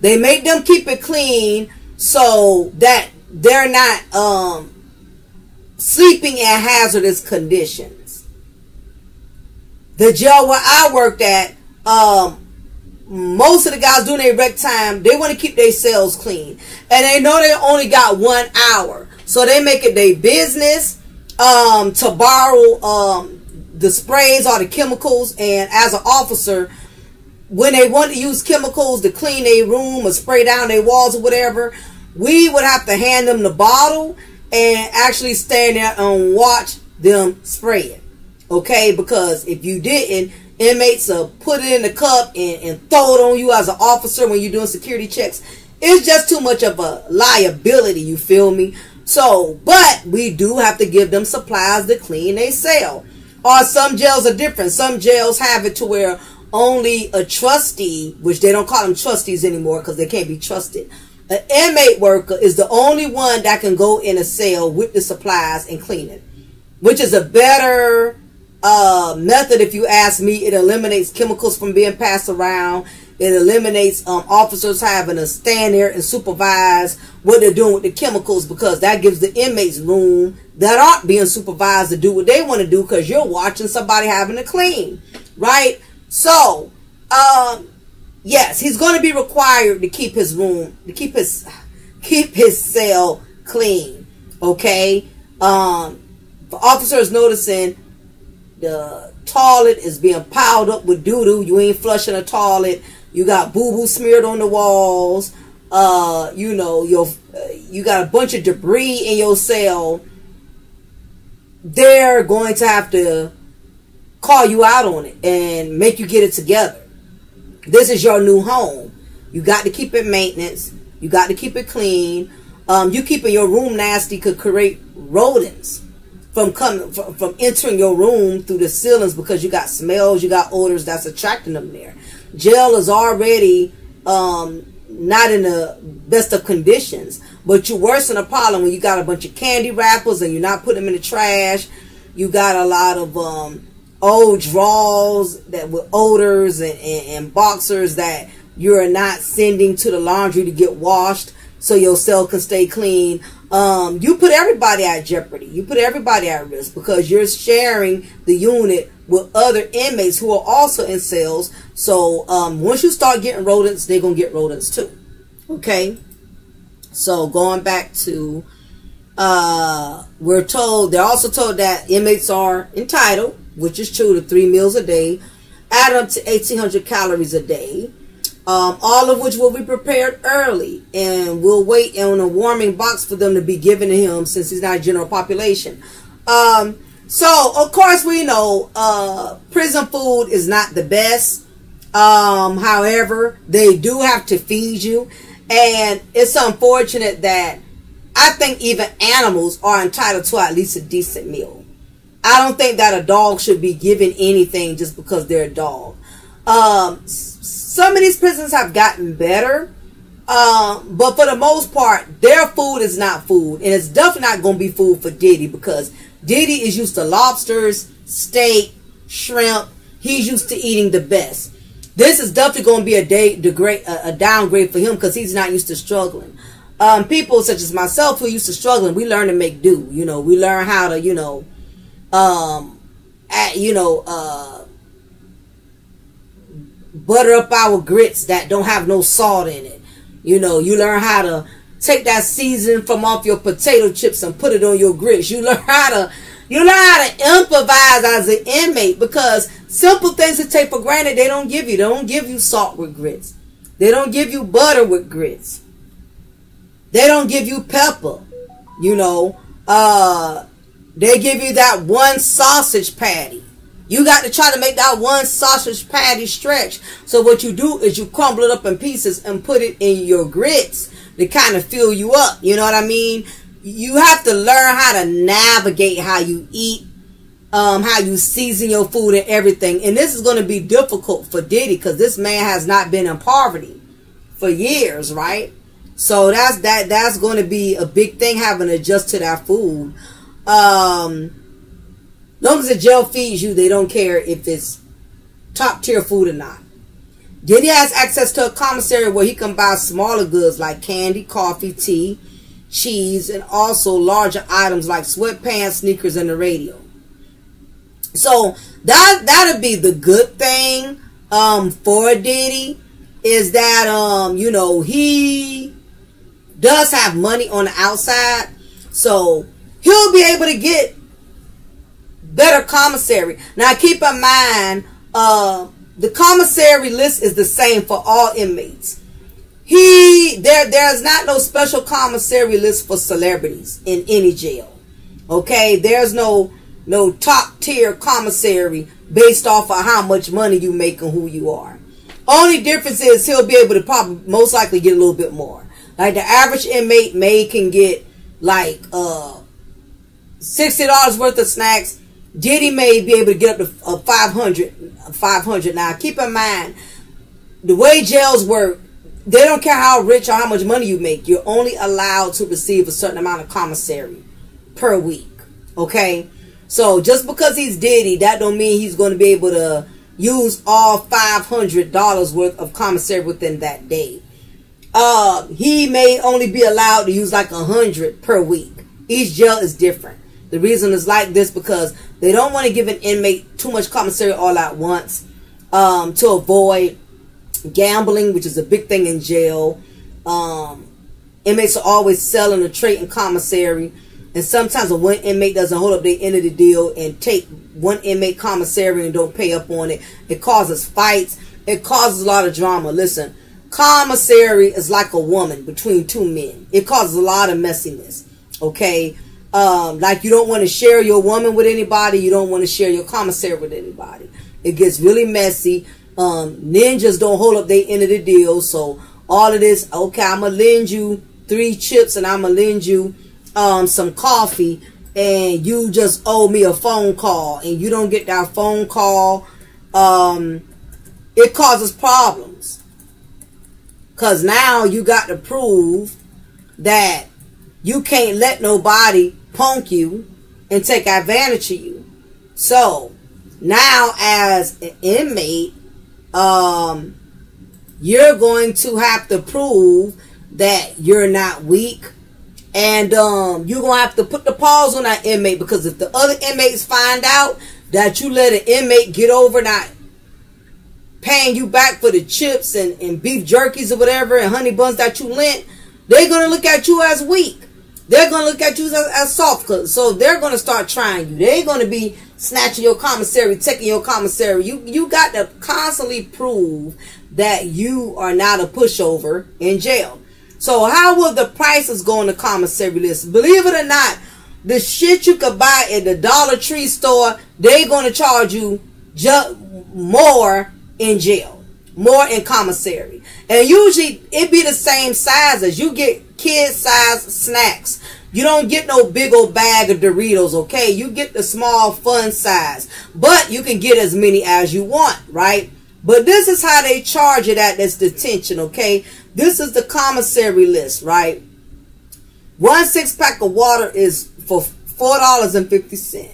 They make them keep it clean so that they're not sleeping in hazardous conditions. The jail where I worked at, most of the guys doing their rec time, they want to keep their cells clean. And they know they only got 1 hour. So they make it their business to borrow the sprays or the chemicals. And as an officer, when they want to use chemicals to clean their room or spray down their walls or whatever, we would have to hand them the bottle and actually stand there and watch them spray it. Okay, because if you didn't, inmates will put it in the cup and throw it on you as an officer when you're doing security checks. It's just too much of a liability, you feel me? So, but we do have to give them supplies to clean their cell. Or some jails are different. Some jails have it to where only a trustee, which they don't call them trustees anymore because they can't be trusted. An inmate worker is the only one that can go in a cell with the supplies and clean it, which is a better method if you ask me. It eliminates chemicals from being passed around. It eliminates officers having to stand there and supervise what they're doing with the chemicals, because that gives the inmates room that aren't being supervised to do what they want to do, because you're watching somebody having to clean, right? So, yes, he's going to be required to keep his room, to keep his cell clean, okay? The officer is noticing the toilet is being piled up with doo-doo. You ain't flushing a toilet. You got boo-boo smeared on the walls. You know, you got a bunch of debris in your cell. They're going to have to call you out on it and make you get it together. This is your new home. You got to keep it maintenance. You got to keep it clean. You keeping your room nasty could create rodents from entering your room through the ceilings because you got smells, you got odors that's attracting them there. Jail is already not in the best of conditions, but you worsen the problem when you got a bunch of candy wrappers and you're not putting them in the trash. You got a lot of old drawers that with odors and boxers that you're not sending to the laundry to get washed so your cell can stay clean. You put everybody at jeopardy. You put everybody at risk because you're sharing the unit with other inmates who are also in cells. So once you start getting rodents, they're going to get rodents too. Okay? So going back to, they're also told that inmates are entitled, which is true, to 3 meals a day, add up to 1,800 calories a day. All of which will be prepared early and will wait on a warming box for them to be given to him since he's not a general population. So, of course, we know prison food is not the best. However, they do have to feed you. And it's unfortunate that I think even animals are entitled to at least a decent meal. I don't think that a dog should be given anything just because they're a dog. Some of these prisons have gotten better, but for the most part, their food is not food, and it's definitely not going to be food for Diddy because Diddy is used to lobsters, steak, shrimp. He's used to eating the best. This is definitely going to be a downgrade for him because he's not used to struggling. People such as myself who are used to struggling, we learn to make do. You know, we learn how to, butter up our grits that don't have no salt in it. You know, you learn how to take that seasoning from off your potato chips and put it on your grits. You learn how to improvise as an inmate because simple things to take for granted they don't give you. They don't give you salt with grits. They don't give you butter with grits. They don't give you pepper. You know, they give you that one sausage patty. You got to try to make that one sausage patty stretch. So what you do is you crumble it up in pieces and put it in your grits to kind of fill you up. You know what I mean? You have to learn how to navigate how you eat, how you season your food and everything. And this is going to be difficult for Diddy because this man has not been in poverty for years, right? So that's going to be a big thing, having to adjust to that food. Long as the jail feeds you, they don't care if it's top tier food or not. Diddy has access to a commissary where he can buy smaller goods like candy, coffee, tea, cheese, and also larger items like sweatpants, sneakers, and the radio. So that'll be the good thing for Diddy, is that he does have money on the outside, so he'll be able to get better commissary. Now keep in mind, the commissary list is the same for all inmates. There's not no special commissary list for celebrities in any jail. Okay, there's no top tier commissary based off of how much money you make and who you are. Only difference is he'll be able to probably most likely get a little bit more. Like the average inmate can get like $60 worth of snacks. Diddy may be able to get up to $500. Now, keep in mind, the way jails work, they don't care how rich or how much money you make. You're only allowed to receive a certain amount of commissary per week. Okay? So, just because he's Diddy, that don't mean he's going to be able to use all $500 worth of commissary within that day. He may only be allowed to use like $100 per week. Each jail is different. The reason is like this because they don't want to give an inmate too much commissary all at once to avoid gambling, which is a big thing in jail. Inmates are always selling or trading commissary. And sometimes when one inmate doesn't hold up their end of the deal and take one inmate commissary and don't pay up on it, it causes fights. It causes a lot of drama. Listen, commissary is like a woman between two men. It causes a lot of messiness. Okay? Like you don't want to share your woman with anybody. You don't want to share your commissary with anybody. It gets really messy. Ninjas don't hold up their end of the deal. So all of this, okay, I'm going to lend you 3 chips and I'm going to lend you some coffee, and you just owe me a phone call, and you don't get that phone call. It causes problems, because now you got to prove that you can't let nobody punk you and take advantage of you. So now as an inmate, you're going to have to prove that you're not weak. And you're going to have to put the pause on that inmate, because if the other inmates find out that you let an inmate get over not paying you back for the chips and beef jerkies or whatever and honey buns that you lent, they're going to look at you as weak. They're going to look at you as soft. So they're going to start trying you. They're going to be snatching your commissary, taking your commissary. You got to constantly prove that you are not a pushover in jail. So how will the prices go on the commissary list? Believe it or not, the shit you could buy at the Dollar Tree store, they're going to charge you more in jail, more in commissary. And usually it be the same size as you get kid size snacks. You don't get no big old bag of Doritos, okay? You get the small fun size, but you can get as many as you want, right? But this is how they charge it at this detention, okay? This is the commissary list, right? 1 6-pack of water is for $4.50.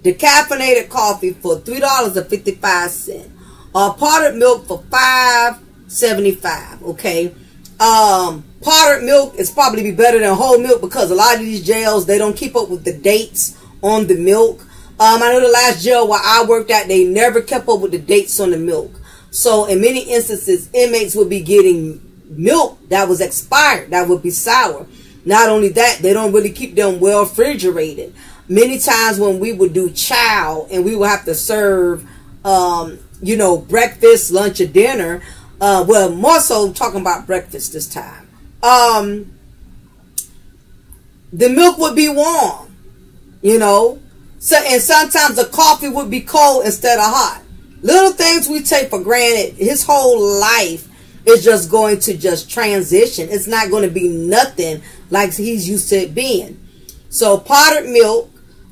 Decaffeinated coffee for $3.55. Powdered milk for $5.75. Okay. Powdered milk is probably be better than whole milk, because a lot of these jails, they don't keep up with the dates on the milk. I know the last jail where I worked at, they never kept up with the dates on the milk. So in many instances, inmates would be getting milk that was expired, that would be sour. Not only that, they don't really keep them well refrigerated. Many times when we would do chow and we would have to serve, you know, breakfast, lunch, or dinner. Well, more so talking about breakfast this time. The milk would be warm, you know. So, and sometimes the coffee would be cold instead of hot. Little things we take for granted. His whole life is just going to just transition. It's not going to be nothing like he's used to it being. So powdered milk.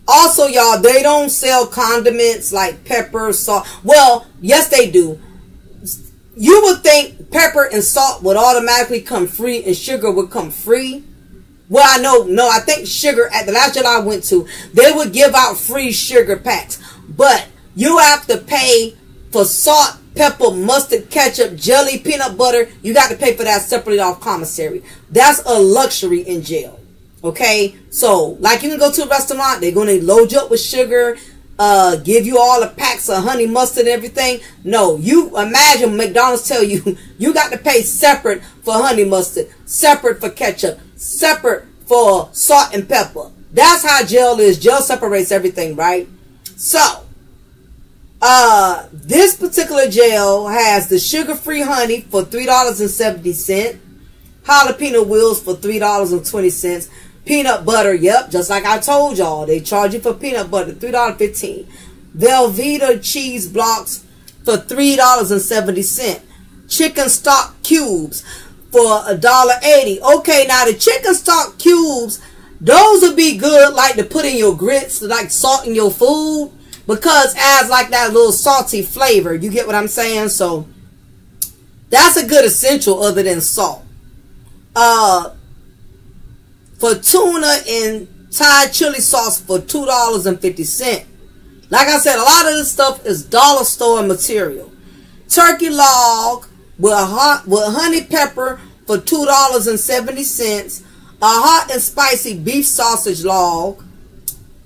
Also, y'all, they don't sell condiments like pepper, salt. Well, yes, they do. You would think pepper and salt would automatically come free and sugar would come free. Well, I know, no, I think sugar, at the last jail I went to, they would give out free sugar packs. But you have to pay for salt, pepper, mustard, ketchup, jelly, peanut butter. You got to pay for that separately off commissary. That's a luxury in jail. Okay? So, like you can go to a restaurant, they're going to load you up with sugar, give you all the packs of honey mustard and everything. No, you imagine McDonald's tell you, you got to pay separate for honey mustard, separate for ketchup, separate for salt and pepper. That's how jail is. Jail separates everything, right? So, this particular jail has the sugar-free honey for $3.70, jalapeno wheels for $3.20, peanut butter, yep, just like I told y'all, they charge you for peanut butter, $3.15, Velveeta cheese blocks for $3.70, chicken stock cubes for $1.80. Okay, now the chicken stock cubes, those would be good, like to put in your grits, like salt in your food, because it adds like that little salty flavor. You get what I'm saying? So that's a good essential other than salt. For tuna and Thai chili sauce for $2.50. Like I said, a lot of this stuff is dollar store material. Turkey log with honey pepper for $2.70. A hot and spicy beef sausage log.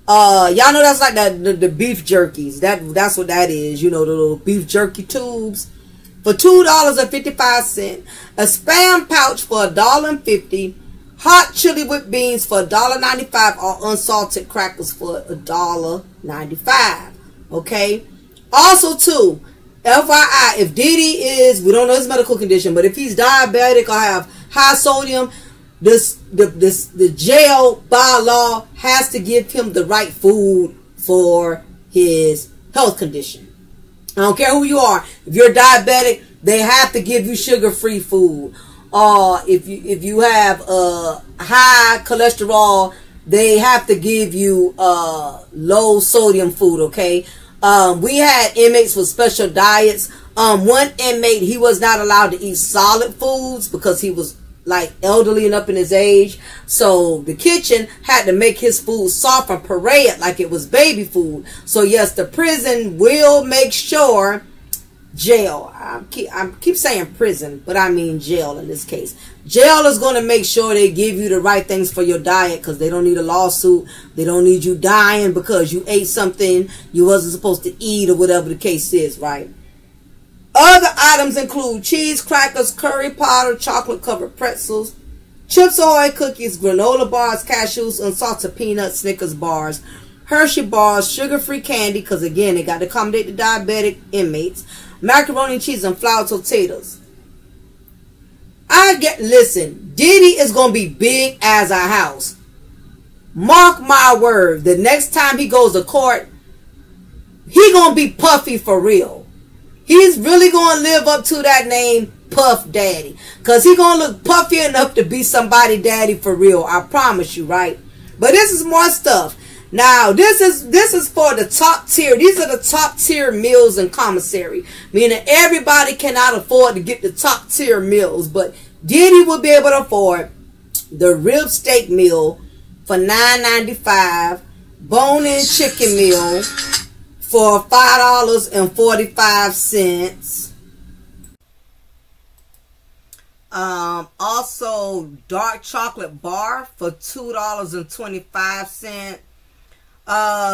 Y'all know that's like the beef jerkies. That's what that is. You know, the little beef jerky tubes for $2.55. A Spam pouch for $1.50. hot chili with beans for $1.95 or unsalted crackers for $1.95. Okay. Also, too, FYI, if Diddy is, we don't know his medical condition, but if he's diabetic or have high sodium, the jail by law has to give him the right food for his health condition. I don't care who you are. If you're diabetic, they have to give you sugar-free food. If you have high cholesterol, they have to give you low sodium food. Okay. We had inmates with special diets. One inmate, he was not allowed to eat solid foods because he was like elderly and up in his age. So the kitchen had to make his food soft and puree it like it was baby food. So yes, the prison will make sure, jail, I keep saying prison, but I mean jail in this case. Jail is going to make sure they give you the right things for your diet, because they don't need a lawsuit. They don't need you dying because you ate something you wasn't supposed to eat or whatever the case is, right? Other items include cheese, crackers, curry powder, chocolate-covered pretzels, Chips Ahoy cookies, granola bars, cashews, unsalted peanuts, Snickers bars, Hershey bars, sugar-free candy, because again, they got to accommodate the diabetic inmates, macaroni and cheese, and flour tortillas. Listen, Diddy is going to be big as a house. Mark my word, the next time he goes to court, he going to be puffy for real. He's really going to live up to that name, Puff Daddy. Because he's going to look puffy enough to be somebody daddy for real. I promise you, right? But this is more stuff. Now, this is for the top tier. These are the top tier meals in commissary. Meaning everybody cannot afford to get the top tier meals. But Diddy will be able to afford the rib steak meal for $9.95. Bone-in chicken meal for $5.45. Also dark chocolate bar for $2.25.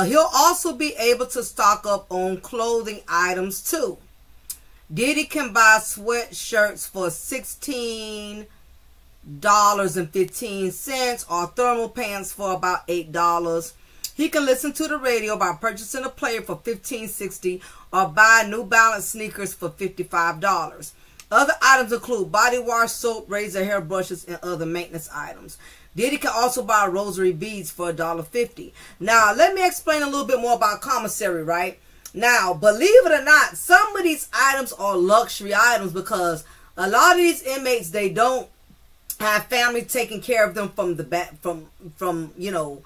He'll also be able to stock up on clothing items too. Diddy can buy sweatshirts for $16.15 or thermal pants for about $8. He can listen to the radio by purchasing a player for $15.60 or buy New Balance sneakers for $55. Other items include body wash, soap, razor, hair brushes, and other maintenance items. Diddy can also buy rosary beads for $1.50. Now, let me explain a little bit more about commissary, right? Now, believe it or not, some of these items are luxury items because a lot of these inmates, they don't have family taking care of them from the back, you know,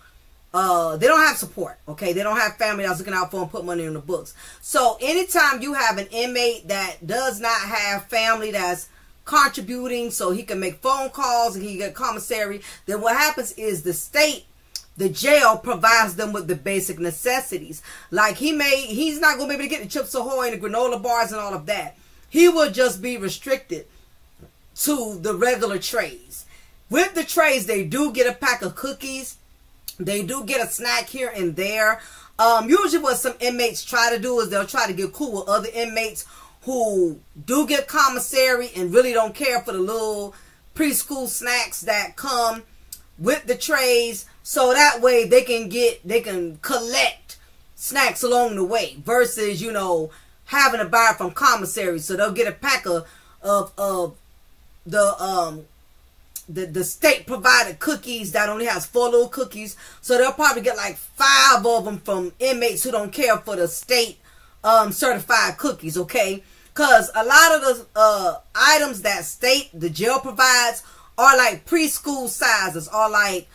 they don't have support, okay? They don't have family that's looking out for them, put money in the books. So anytime you have an inmate that does not have family that's contributing so he can make phone calls and he get commissary, then what happens is the state, the jail, provides them with the basic necessities. Like he's not going to be able to get the Chips Ahoy and the granola bars and all of that. He will just be restricted to the regular trays. With the trays, they do get a pack of cookies. They do get a snack here and there. Usually what some inmates try to do is they'll try to get cool with other inmates who do get commissary and really don't care for the little preschool snacks that come with the trays. So that way they can collect snacks along the way versus, you know, having to buy it from commissary. So they'll get a pack of the state provided cookies that only has 4 little cookies. So they'll probably get like 5 of them from inmates who don't care for the state certified cookies, okay? Because a lot of the items that the jail provides are like preschool sizes, or like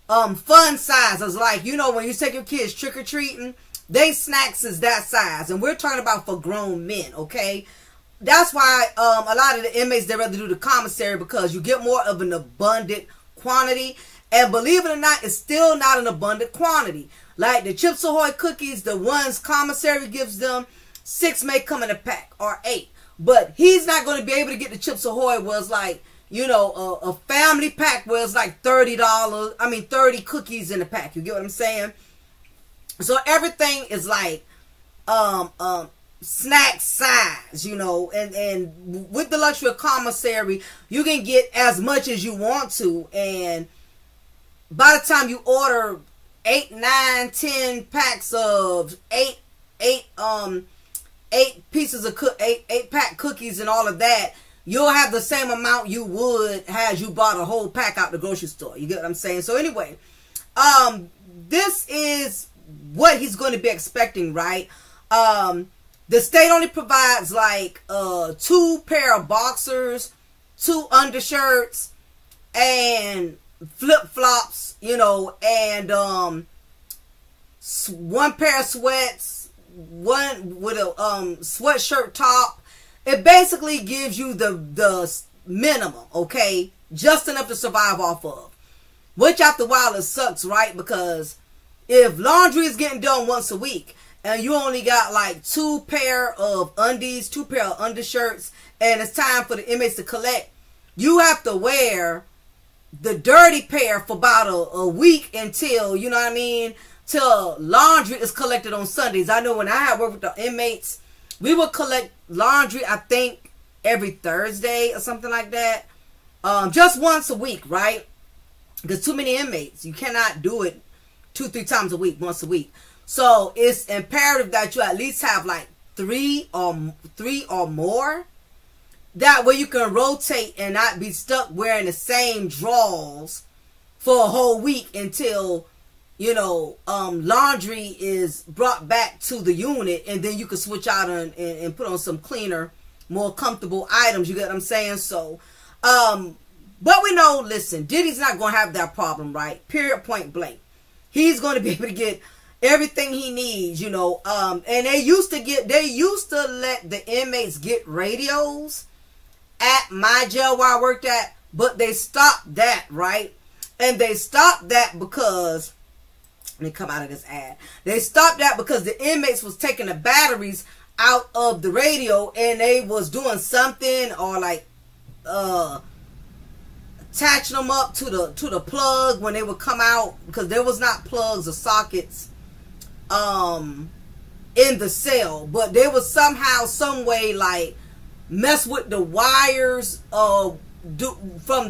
fun sizes. Like, you know, when you take your kids trick-or-treating, they snacks is that size. And we're talking about for grown men, okay? That's why a lot of the inmates, they rather do the commissary, because you get more of an abundant quantity. And believe it or not, it's still not an abundant quantity. Like the Chips Ahoy cookies, the ones commissary gives them, 6 may come in a pack, or 8. But he's not going to be able to get the Chips Ahoy where it's like, you know, a family pack where it's like $30. I mean, 30 cookies in a pack. You get what I'm saying? So everything is like snack size, you know, and with the luxury of commissary, you can get as much as you want to, and by the time you order 8, 9, 10 packs of 8 pieces of 8-pack cookies and all of that, you'll have the same amount you would had you bought a whole pack out the grocery store. You get what I'm saying? So anyway, this is what he's going to be expecting, right? The state only provides like 2 pair of boxers, 2 undershirts, and flip-flops, you know, and 1 pair of sweats, 1 with a sweatshirt top. It basically gives you the minimum, okay? Just enough to survive off of. Which after a while it sucks, right? Because if laundry is getting done once a week and you only got like 2 pair of undies, 2 pair of undershirts, and it's time for the inmates to collect, you have to wear the dirty pair for about a week until, you know what I mean, till laundry is collected on Sundays. I know when I had worked with the inmates, we would collect laundry, I think, every Thursday or something like that. Just once a week, right? Because too many inmates. You cannot do it 2-3 times a week, once a week. So it's imperative that you at least have like 3 or more. That way you can rotate and not be stuck wearing the same drawers for a whole week until, you know, laundry is brought back to the unit, and then you can switch out and put on some cleaner, more comfortable items. You get what I'm saying? So, but we know, listen, Diddy's not going to have that problem, right? Period, point blank. He's going to be able to get everything he needs, you know. And they used to let the inmates get radios at my jail where I worked at, but they stopped that, right? And they stopped that because, let me come out of this ad. They stopped that because the inmates was taking the batteries out of the radio, and they was doing something, or like attaching them up to the plug when they would come out, because there was not plugs or sockets in the cell, but they was somehow, some way, like mess with the wires from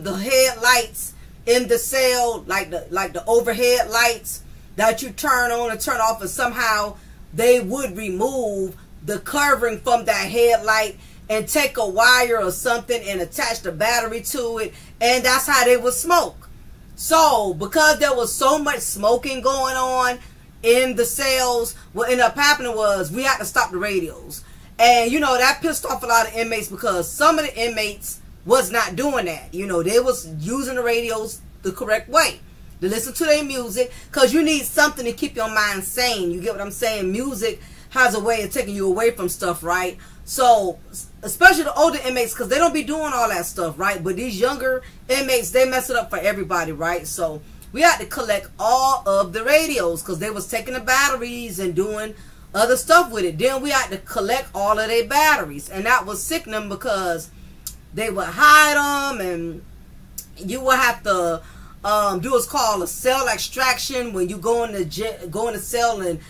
the headlights in the cell, like the overhead lights that you turn on and turn off, and somehow they would remove the covering from that headlight and take a wire or something and attach the battery to it, and that's how they would smoke. So because there was so much smoking going on in the cells, what ended up happening was we had to stop the radios. And, you know, that pissed off a lot of inmates, because some of the inmates was not doing that. You know, they was using the radios the correct way to listen to their music, because you need something to keep your mind sane. You get what I'm saying? Music has a way of taking you away from stuff, right? So, especially the older inmates, because they don't be doing all that stuff, right? But these younger inmates, they mess it up for everybody, right? So, we had to collect all of the radios, because they was taking the batteries and doing other stuff with it. Then we had to collect all of their batteries, and that was sickening, because they would hide them, and you would have to do what's called a cell extraction, when you go in the cell and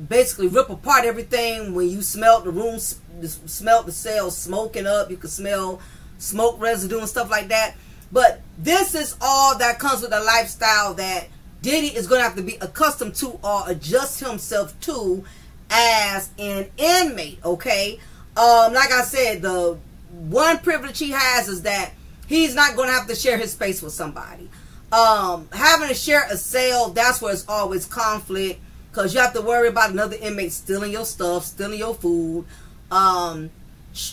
basically rip apart everything. When you smelled the room, smelled the cell smoking up, you could smell smoke residue and stuff like that. But this is all that comes with the lifestyle that Diddy is going to have to be accustomed to or adjust himself to as an inmate, okay? Like I said, the one privilege he has is that he's not going to have to share his space with somebody. Having to share a cell, that's where it's always conflict, because you have to worry about another inmate stealing your stuff, stealing your food,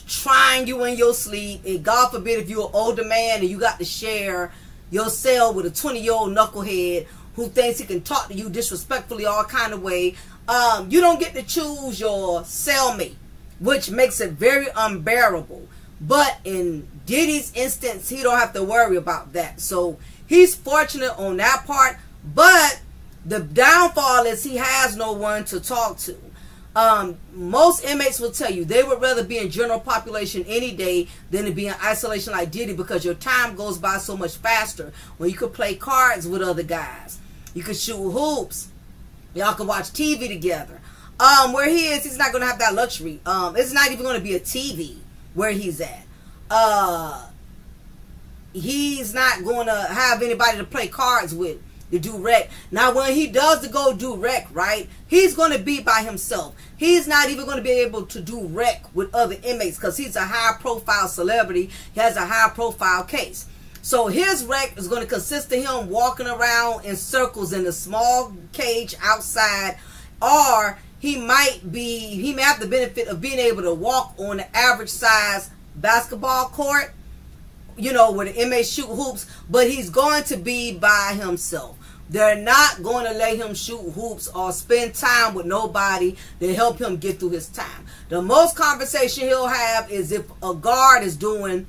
trying you in your sleep, and God forbid if you're an older man and you got to share your cell with a 20-year-old knucklehead who thinks he can talk to you disrespectfully all kind of way. You don't get to choose your cellmate, which makes it very unbearable. But in Diddy's instance, he don't have to worry about that. So he's fortunate on that part. But the downfall is he has no one to talk to. Most inmates will tell you they would rather be in general population any day than to be in isolation like Diddy, because your time goes by so much faster when you could play cards with other guys. You could shoot hoops. Y'all can watch TV together. Where he is, he's not going to have that luxury. It's not even going to be a TV where he's at. he's not going to have anybody to play cards with to do rec. Now, when he does to go do rec, right, he's going to be by himself. He's not even going to be able to do rec with other inmates because he's a high-profile celebrity. He has a high-profile case. So his rec is going to consist of him walking around in circles in a small cage outside, or he may have the benefit of being able to walk on the average size basketball court, you know, where the inmates shoot hoops, but he's going to be by himself. They're not going to let him shoot hoops or spend time with nobody to help him get through his time. The most conversation he'll have is if a guard is doing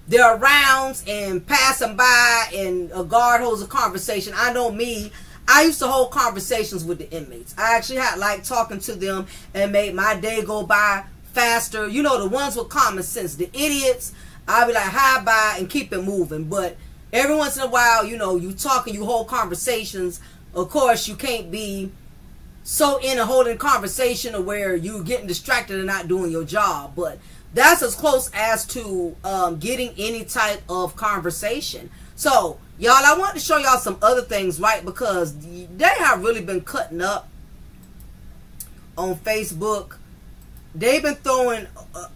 their rounds and passing by and a guard holds a conversation. I know me, I used to hold conversations with the inmates. I actually had like talking to them and made my day go by faster. You know, the ones with common sense, the idiots, I'll be like, hi, bye, and keep it moving. But every once in a while, you know, you talk and you hold conversations. Of course, you can't be so in a holding conversation of where you're getting distracted and not doing your job. But that's as close as to getting any type of conversation. So, y'all, I want to show y'all some other things, right? Because they have really been cutting up on Facebook. They've been throwing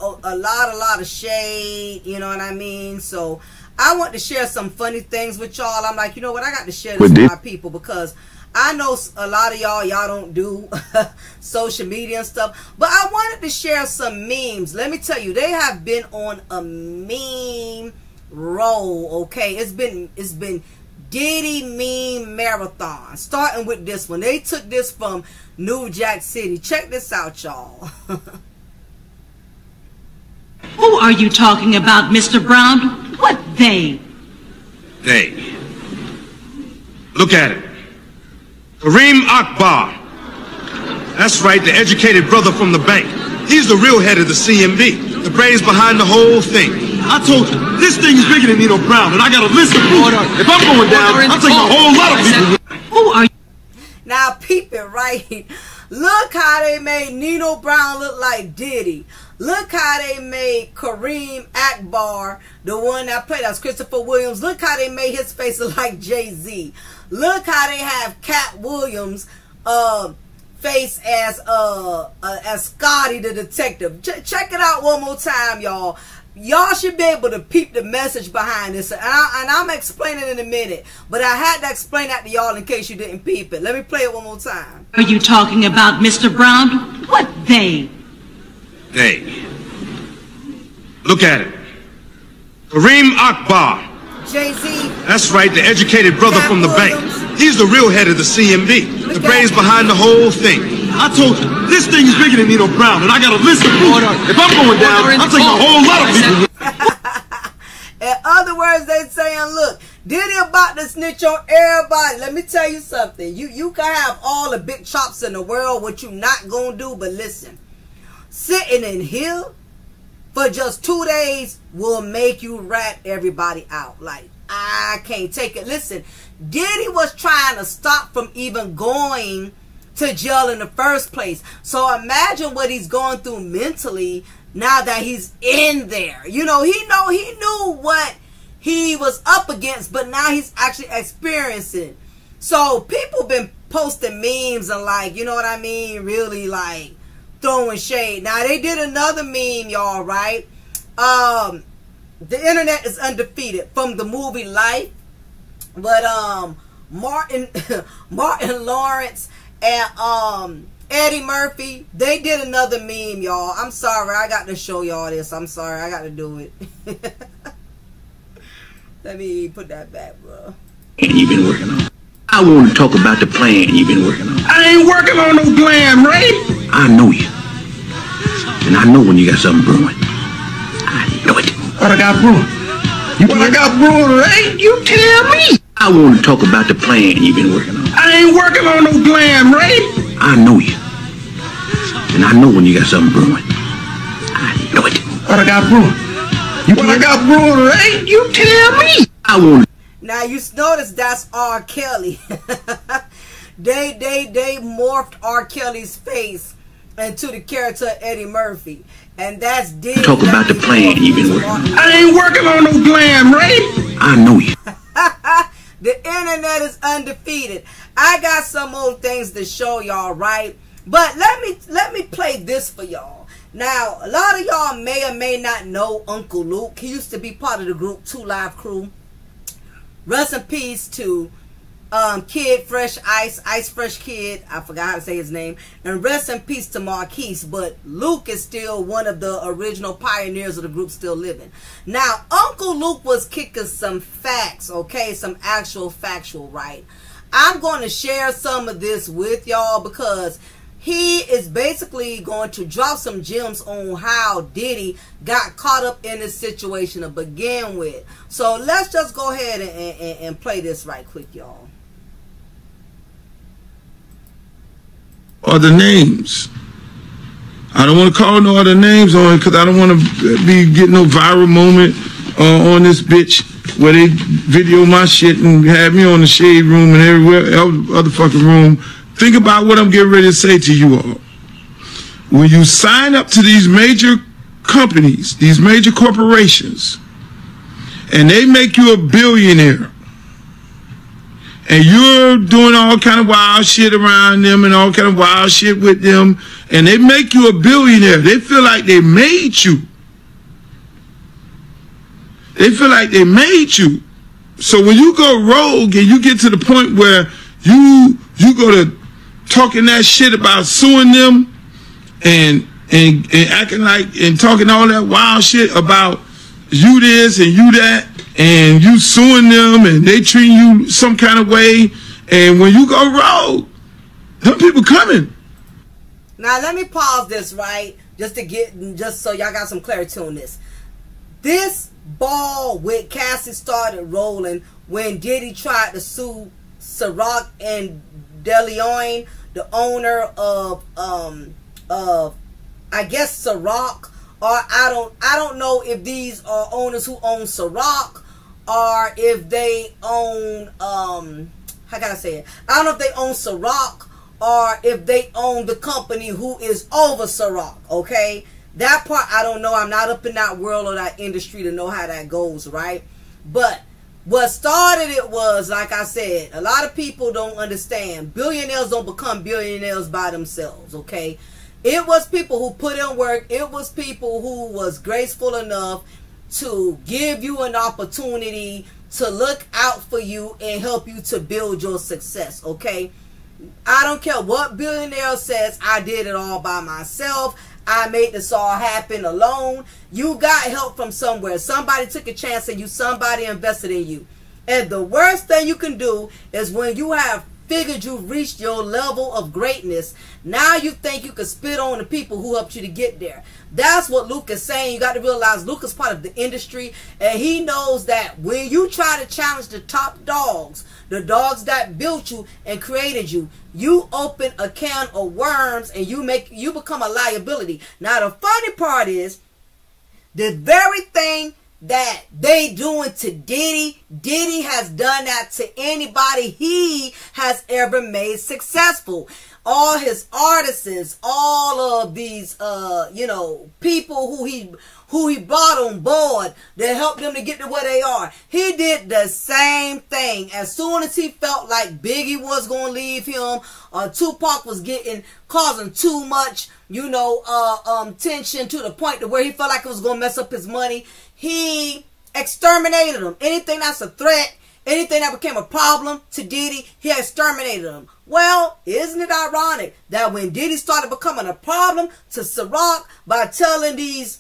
a lot of shade, you know what I mean? So I want to share some funny things with y'all. I'm like, you know what, I got to share this with my people because I know a lot of y'all don't do social media and stuff. But I wanted to share some memes. Let me tell you, they have been on a meme roll, okay? It's been Diddy meme marathon, starting with this one. They took this from New Jack City. Check this out, y'all. Who are you talking about, Mr. Brown? What they? They. Look at it. 𝓜𝓸𝓬𝓱𝓪'𝓼. That's right, the educated brother from the bank. He's the real head of the CMB, the brains behind the whole thing. I told you, this thing is bigger than Nino Brown, and I got a list of people. If I'm going down, I'm taking a whole lot of people. Who are you? Now, peep it right. Look how they made Nino Brown look like Diddy. Look how they made Kareem Akbar, the one that played as Christopher Williams. Look how they made his face look like Jay-Z. Look how they have Cat Williams face as Scotty the detective. Check it out one more time, y'all. Y'all should be able to peep the message behind this, and I'm explaining it in a minute, but I had to explain that to y'all in case you didn't peep it. Let me play it one more time. Are you talking about, Mr. Brown? What they? They. Look at it. 𝓜𝓸𝓬𝓱𝓪'𝓼. Jay-Z. That's right, the educated brother from the bank. He's the real head of the CMB, the brains behind the whole thing. I told you, this thing is bigger than Nino Brown, and I got a list of people. If I'm going down, I'm taking a whole lot of people. In other words, they saying, look, Diddy about to snitch on everybody. Let me tell you something. You can have all the big chops in the world, what you not gonna do, but listen. Sitting in here for just 2 days will make you rat everybody out. Like, I can't take it. Listen, Diddy was trying to stop from even going to jail in the first place. So imagine what he's going through mentally now that he's in there. You know, he knew what he was up against, but now he's actually experiencing. So people been posting memes and, like, you know what I mean, really like throwing shade. Now they did another meme, y'all, right? The internet is undefeated from the movie Life, but Martin Lawrence and Eddie Murphy, they did another meme, y'all. I'm sorry, I got to show y'all this. I'm sorry, I got to do it. Let me put that back, bro. And you've been working on. I want to talk about the plan you've been working on. I ain't working on no plan, Ray. I know you. And I know when you got something brewing. I know it. What I got brewing? What I got brewing, Ray? You tell me. I want to talk about the plan you've been working on. I ain't working on no plan, Ray. I know you. And I know when you got something brewing. I know it. What I got brewing? What I got brewing, Ray? You tell me. I want to. Now you notice that's R. Kelly. They morphed R. Kelly's face into the character of Eddie Murphy, and that's Diddy. Talk about the plan you've been working on. I ain't working on no plan, Ray. I know you. The internet is undefeated. I got some old things to show y'all, right? But let me play this for y'all. Now, a lot of y'all may or may not know Uncle Luke. He used to be part of the group 2 Live Crew. Rest in peace to Kid Fresh Ice Fresh Kid. I forgot how to say his name. And rest in peace to Marquise. But Luke is still one of the original pioneers of the group still living. Now, Uncle Luke was kicking some facts, okay? Some actual factual, right? I'm going to share some of this with y'all because he is basically going to drop some gems on how Diddy got caught up in this situation to begin with. So let's just go ahead and play this right quick, y'all. Other names. I don't want to call no other names on it because I don't want to be getting no viral moment on this bitch where they video my shit and have me on the shade room and everywhere other fucking room. Think about what I'm getting ready to say to you all. When you sign up to these major companies, these major corporations, and they make you a billionaire, and you're doing all kind of wild shit around them and all kind of wild shit with them, and they make you a billionaire, they feel like they made you. They feel like they made you. So when you go rogue and you get to the point where you go to talking that shit about suing them and acting like and talking all that wild shit about you this and you that and you suing them and they treating you some kind of way, and when you go rogue, them people coming. Now let me pause this, right? Just so y'all got some clarity on this. This ball with Cassie started rolling when Diddy tried to sue 𝓜𝓸 and 𝓜𝓸𝓬𝓱𝓪'𝓼, the owner of I guess 𝓜𝓸, or I don't know if these are owners who own 𝓜𝓸 or if they own how can I say it? I don't know if they own 𝓜𝓸 or if they own the company who is over 𝓜𝓸, okay? That part I don't know. I'm not up in that world or that industry to know how that goes, right? But what started it was, like I said, a lot of people don't understand. Billionaires don't become billionaires by themselves, okay? It was people who put in work. It was people who was graceful enough to give you an opportunity to look out for you and help you to build your success, okay? I don't care what billionaire says, I did it all by myself. I made this all happen alone. You got help from somewhere. Somebody took a chance on you. Somebody invested in you. And the worst thing you can do is when you have figured you've reached your level of greatness, now you think you can spit on the people who helped you to get there. That's what Luke is saying. You got to realize Luke is part of the industry, and he knows that when you try to challenge the top dogs, the dogs that built you and created you, you open a can of worms and you become a liability. Now the funny part is, the very thing that they doing to Diddy has done that to anybody he has ever made successful. All his artists, all of these you know, people who he brought on board that helped them to get to where they are. He did the same thing. As soon as he felt like Biggie was going to leave him, Tupac was causing too much, you know, tension to the point to where he felt like it was going to mess up his money, he exterminated them. Anything that's a threat, anything that became a problem to Diddy, he exterminated them. Well, isn't it ironic that when Diddy started becoming a problem to 𝓜𝓸 by telling these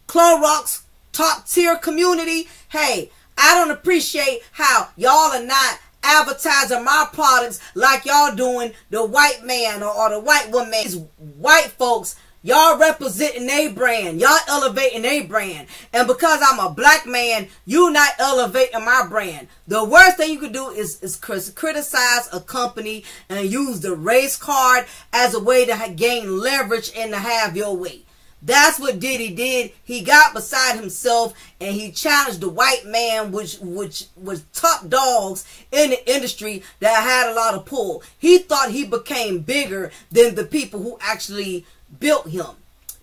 Clorox top tier community, hey, I don't appreciate how y'all are not advertising my products like y'all doing the white man or the white woman. These white folks, y'all representing their brand. Y'all elevating their brand. And because I'm a black man, you not elevating my brand. The worst thing you could do is criticize a company and use the race card as a way to gain leverage and to have your way. That's what Diddy did. He got beside himself and he challenged the white man, which was top dogs in the industry that had a lot of pull. He thought he became bigger than the people who actually built him.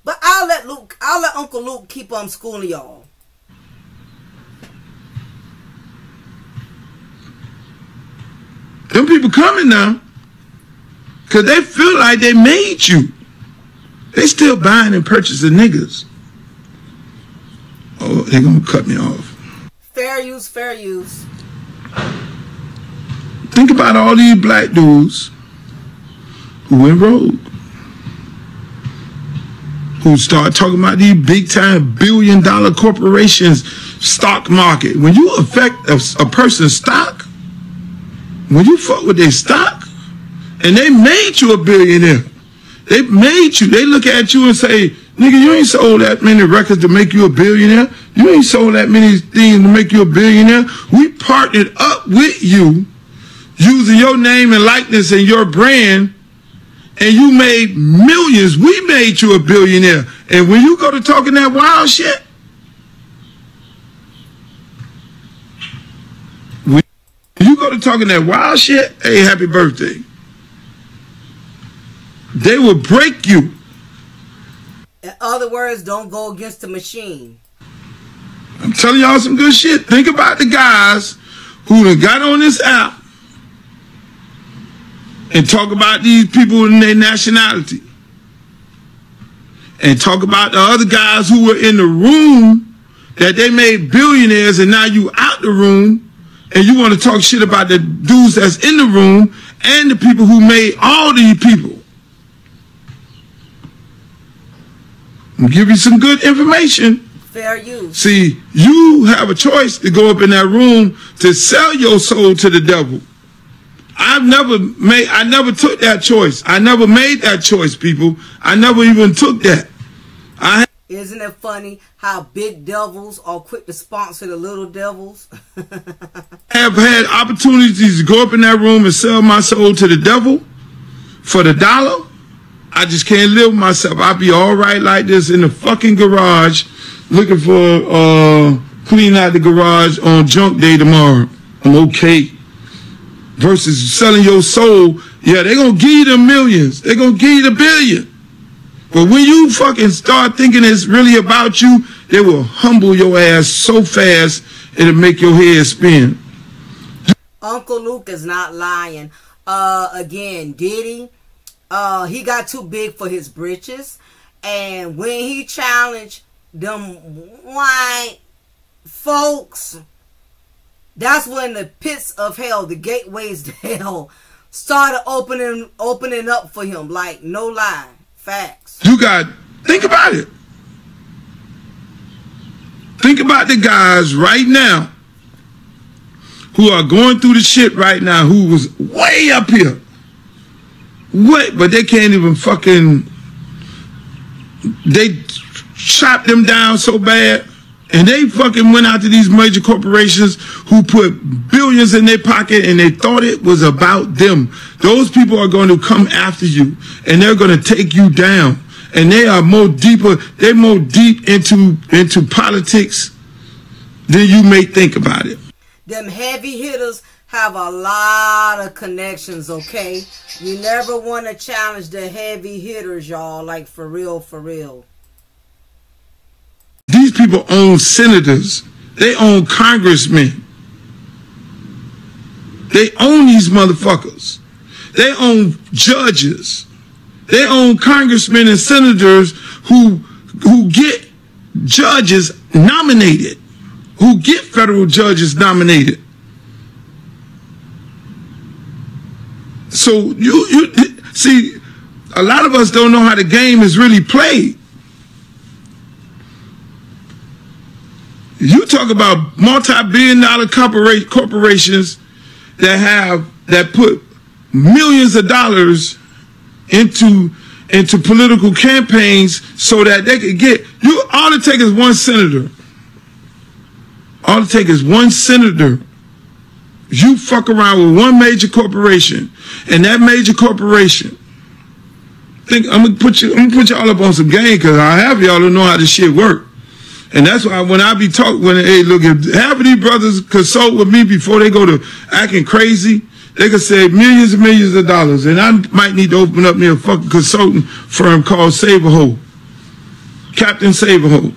But I'll let Uncle Luke keep on schooling y'all. Them people coming now. Because they feel like they made you. They still buying and purchasing niggas. Oh, they're going to cut me off. Fair use, fair use. Think about all these black dudes who went rogue. Who start talking about these big time billion-dollar corporations, stock market. When you affect a person's stock, when you fuck with their stock, and they made you a billionaire. They made you. They look at you and say, nigga, you ain't sold that many records to make you a billionaire. You ain't sold that many things to make you a billionaire. We partnered up with you using your name and likeness and your brand, and you made millions. We made you a billionaire. And when you go to talking that wild shit, when you go to talking that wild shit, hey, happy birthday. They will break you. In other words, don't go against the machine. I'm telling y'all some good shit. Think about the guys who done got on this app and talk about these people and their nationality. And talk about the other guys who were in the room that they made billionaires, and now you out the room and you want to talk shit about the dudes that's in the room and the people who made all these people. I'll give you some good information. Fair use. See, you have a choice to go up in that room to sell your soul to the devil. I never took that choice. I never made that choice, people. I never even took that. Isn't it funny how big devils are quick to sponsor the little devils? I have had opportunities to go up in that room and sell my soul to the devil for the dollar. I just can't live with myself. I'll be all right like this in the fucking garage looking for cleaning out the garage on junk day tomorrow. I'm okay. Versus selling your soul, yeah, they're going to give you the millions. They're going to give you the billion. But when you fucking start thinking it's really about you, they will humble your ass so fast it'll make your head spin. Uncle Luke is not lying. Again, Diddy, he got too big for his britches. And when he challenged them white folks, that's when the pits of hell, the gateways to hell, started opening up for him. Like, no lie. Facts. Think about it. Think about the guys right now who are going through the shit right now, who was way up here. But they can't even fucking, they chopped them down so bad. And they fucking went out to these major corporations who put billions in their pocket and they thought it was about them. Those people are going to come after you and they're going to take you down. And they are more deep into politics than you may think about it. Them heavy hitters have a lot of connections, okay? You never want to challenge the heavy hitters, y'all. Like, for real, for real. These people own senators. They own congressmen. They own these motherfuckers. They own judges. They own congressmen and senators who get judges nominated, who get federal judges nominated. So you see, a lot of us don't know how the game is really played. You talk about multi-billion-dollar corporations that put millions of dollars into political campaigns so that they could get you. All it takes is one senator. All it takes is one senator. You fuck around with one major corporation, and that major corporation. I'm gonna put y'all up on some game because I have y'all to know how this shit work. And that's why when I be talking, hey, look, if half of these brothers consult with me before they go to acting crazy, they could save millions and millions of dollars. And I might need to open up me a fucking consulting firm called Save-A-Hole. Captain Save-A-Hole.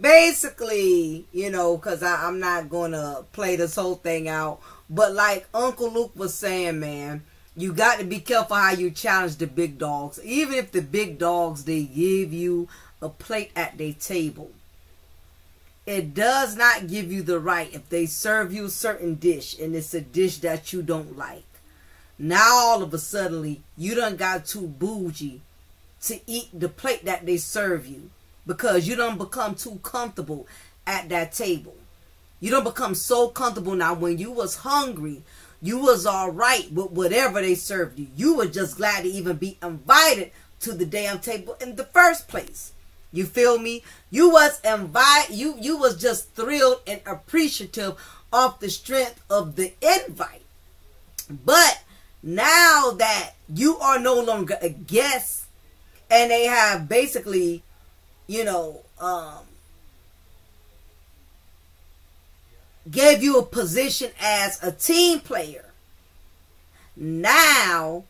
basically, you know, because I'm not going to play this whole thing out. But like Uncle Luke was saying, man, you got to be careful how you challenge the big dogs. Even if the big dogs, they give you a plate at their table, it does not give you the right, if they serve you a certain dish and it's a dish that you don't like, now all of a sudden you done got too bougie to eat the plate that they serve you, because you done become too comfortable at that table. You done become so comfortable now. When you was hungry, you was all right with whatever they served you. You were just glad to even be invited to the damn table in the first place. You feel me? You was you was just thrilled and appreciative off the strength of the invite. But now that you are no longer a guest, and they have basically, you know, gave you a position as a team player, now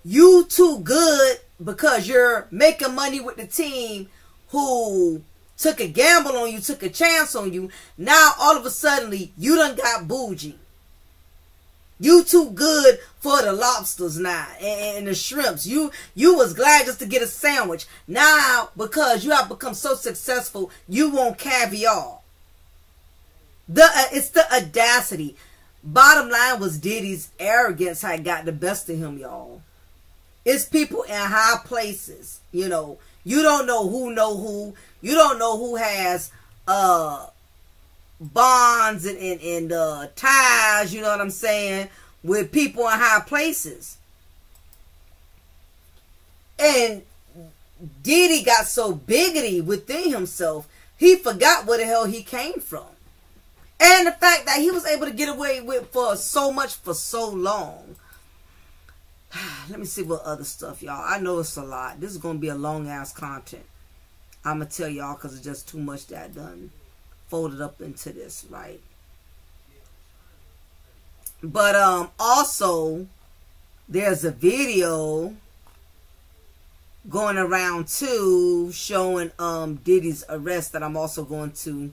you too good because you're making money with the team who took a gamble on you, took a chance on you. Now all of a sudden you done got bougie. You too good for the lobsters now and the shrimps. You was glad just to get a sandwich. Now because you have become so successful, you want caviar. It's the audacity. Bottom line was Diddy's arrogance had got the best of him, y'all. It's people in high places, you know. You don't know who. You don't know who has bonds and ties, you know what I'm saying, with people in high places. And Diddy got so bigoted within himself, he forgot where the hell he came from. And the fact that he was able to get away with for so much for so long. Let me see what other stuff, y'all. I know it's a lot. This is going to be a long-ass content. I'm going to tell y'all because it's just too much that done folded up into this, right? But also, there's a video going around too showing Diddy's arrest that I'm also going to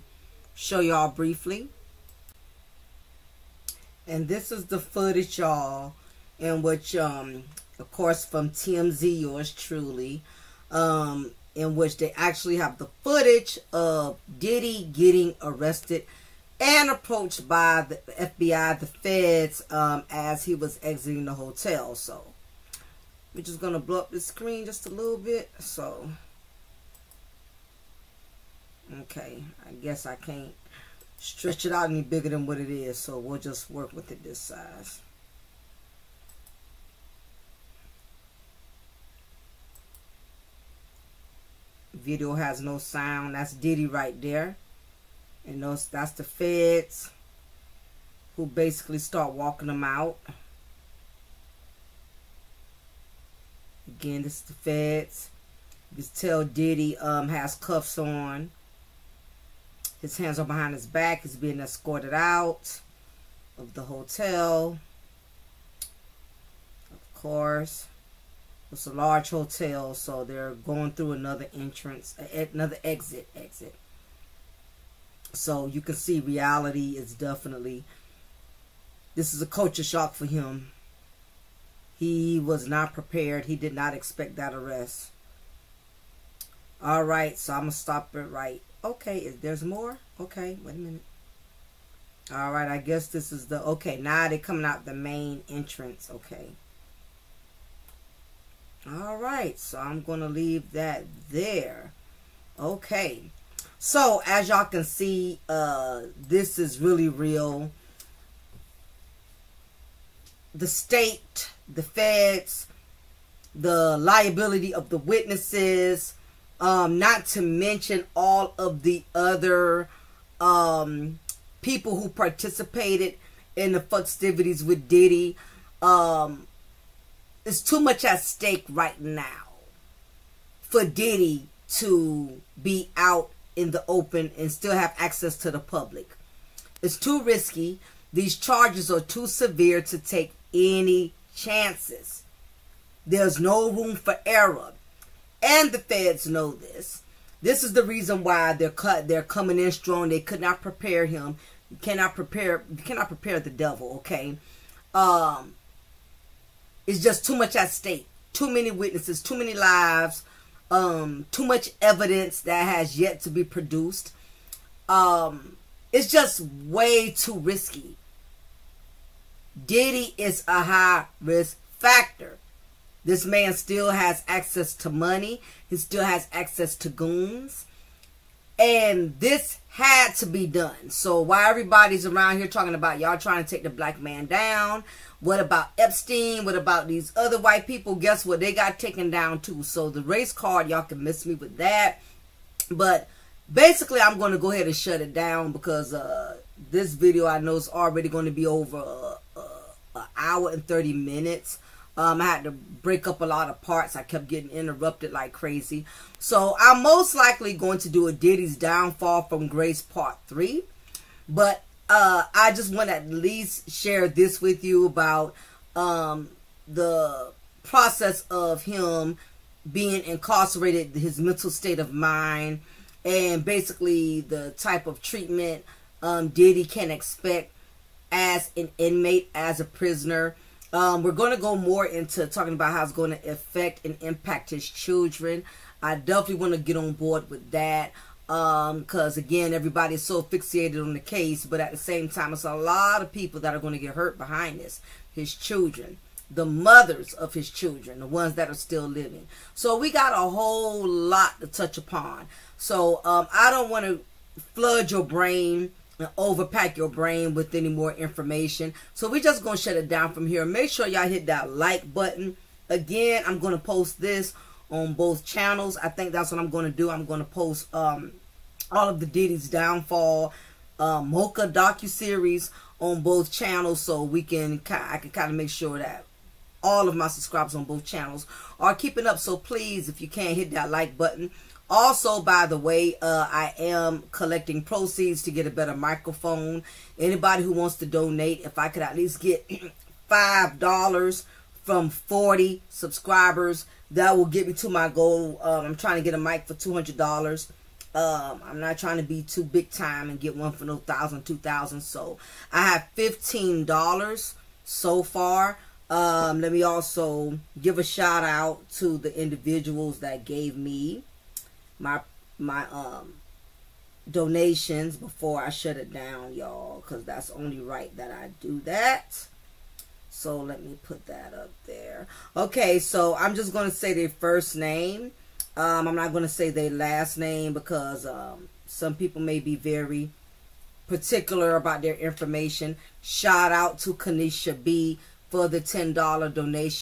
show y'all briefly. And this is the footage, y'all, in which of course from TMZ, yours truly, in which they actually have the footage of Diddy getting arrested and approached by the FBI, the feds, as he was exiting the hotel. So we're just gonna blow up the screen just a little bit. So okay, I guess I can't stretch it out any bigger than what it is, so we'll just work with it this size. Video has no sound. That's Diddy right there. And that's the feds who basically start walking them out. Again, this is the feds. You can tell Diddy has cuffs on. His hands are behind his back. He's being escorted out of the hotel. Of course. It's a large hotel, so they're going through another entrance, another exit. So you can see reality is definitely, this is a culture shock for him. He was not prepared. He did not expect that arrest. All right, so I'm going to stop it right. Okay, there's more? Okay, wait a minute. All right, I guess this is the, okay, now they're coming out the main entrance. Okay. All right, so I'm going to leave that there. Okay, so as y'all can see, this is really real. The state, the feds, the liability of the witnesses, not to mention all of the other people who participated in the festivities with Diddy. It's too much at stake right now for Diddy to be out in the open and still have access to the public. It's too risky. These charges are too severe to take any chances. There's no room for error. And the feds know this. This is the reason why they're coming in strong. They could not prepare him. You cannot prepare the devil, okay? It's just too much at stake. Too many witnesses, too many lives, too much evidence that has yet to be produced. It's just way too risky. Diddy is a high risk factor. This man still has access to money. He still has access to goons. And this had to be done. So while everybody's around here talking about y'all trying to take the black man down, what about Epstein? What about these other white people? Guess what? They got taken down too. So the race card, y'all can miss me with that. But basically, I'm going to go ahead and shut it down because this video I know is already going to be over an hour and 30 minutes. I had to break up a lot of parts. I kept getting interrupted like crazy. So I'm most likely going to do a Diddy's Downfall from Grace Part 3. But I just want to at least share this with you about the process of him being incarcerated, his mental state of mind, and basically the type of treatment Diddy can expect as an inmate, as a prisoner. We're going to go more into talking about how it's going to affect and impact his children. I definitely want to get on board with that because, again, everybody is so fixated on the case, but at the same time, it's a lot of people that are going to get hurt behind this. His children, the mothers of his children, the ones that are still living. So we got a whole lot to touch upon. So I don't want to flood your brain and overpack your brain with any more information. So we're just going to shut it down from here. Make sure y'all hit that like button. Again, I'm going to post this on both channels. I think that's what I'm going to do. I'm going to post all of the Diddy's Downfall Mocha docuseries on both channels, so I can kind of make sure that all of my subscribers on both channels are keeping up. So please, if you can, hit that like button. Also, by the way, I am collecting proceeds to get a better microphone. Anybody who wants to donate, if I could at least get $5 from 40 subscribers, that will get me to my goal. I'm trying to get a mic for $200. I'm not trying to be too big time and get one for no $1,000, $2,000. So I have $15 so far. Let me also give a shout out to the individuals that gave me my donations before I shut it down, y'all, because that's only right that I do that. So let me put that up there. Okay, so I'm just going to say their first name. I'm not going to say their last name because some people may be very particular about their information. Shout out to Kanisha B for the $10 donation.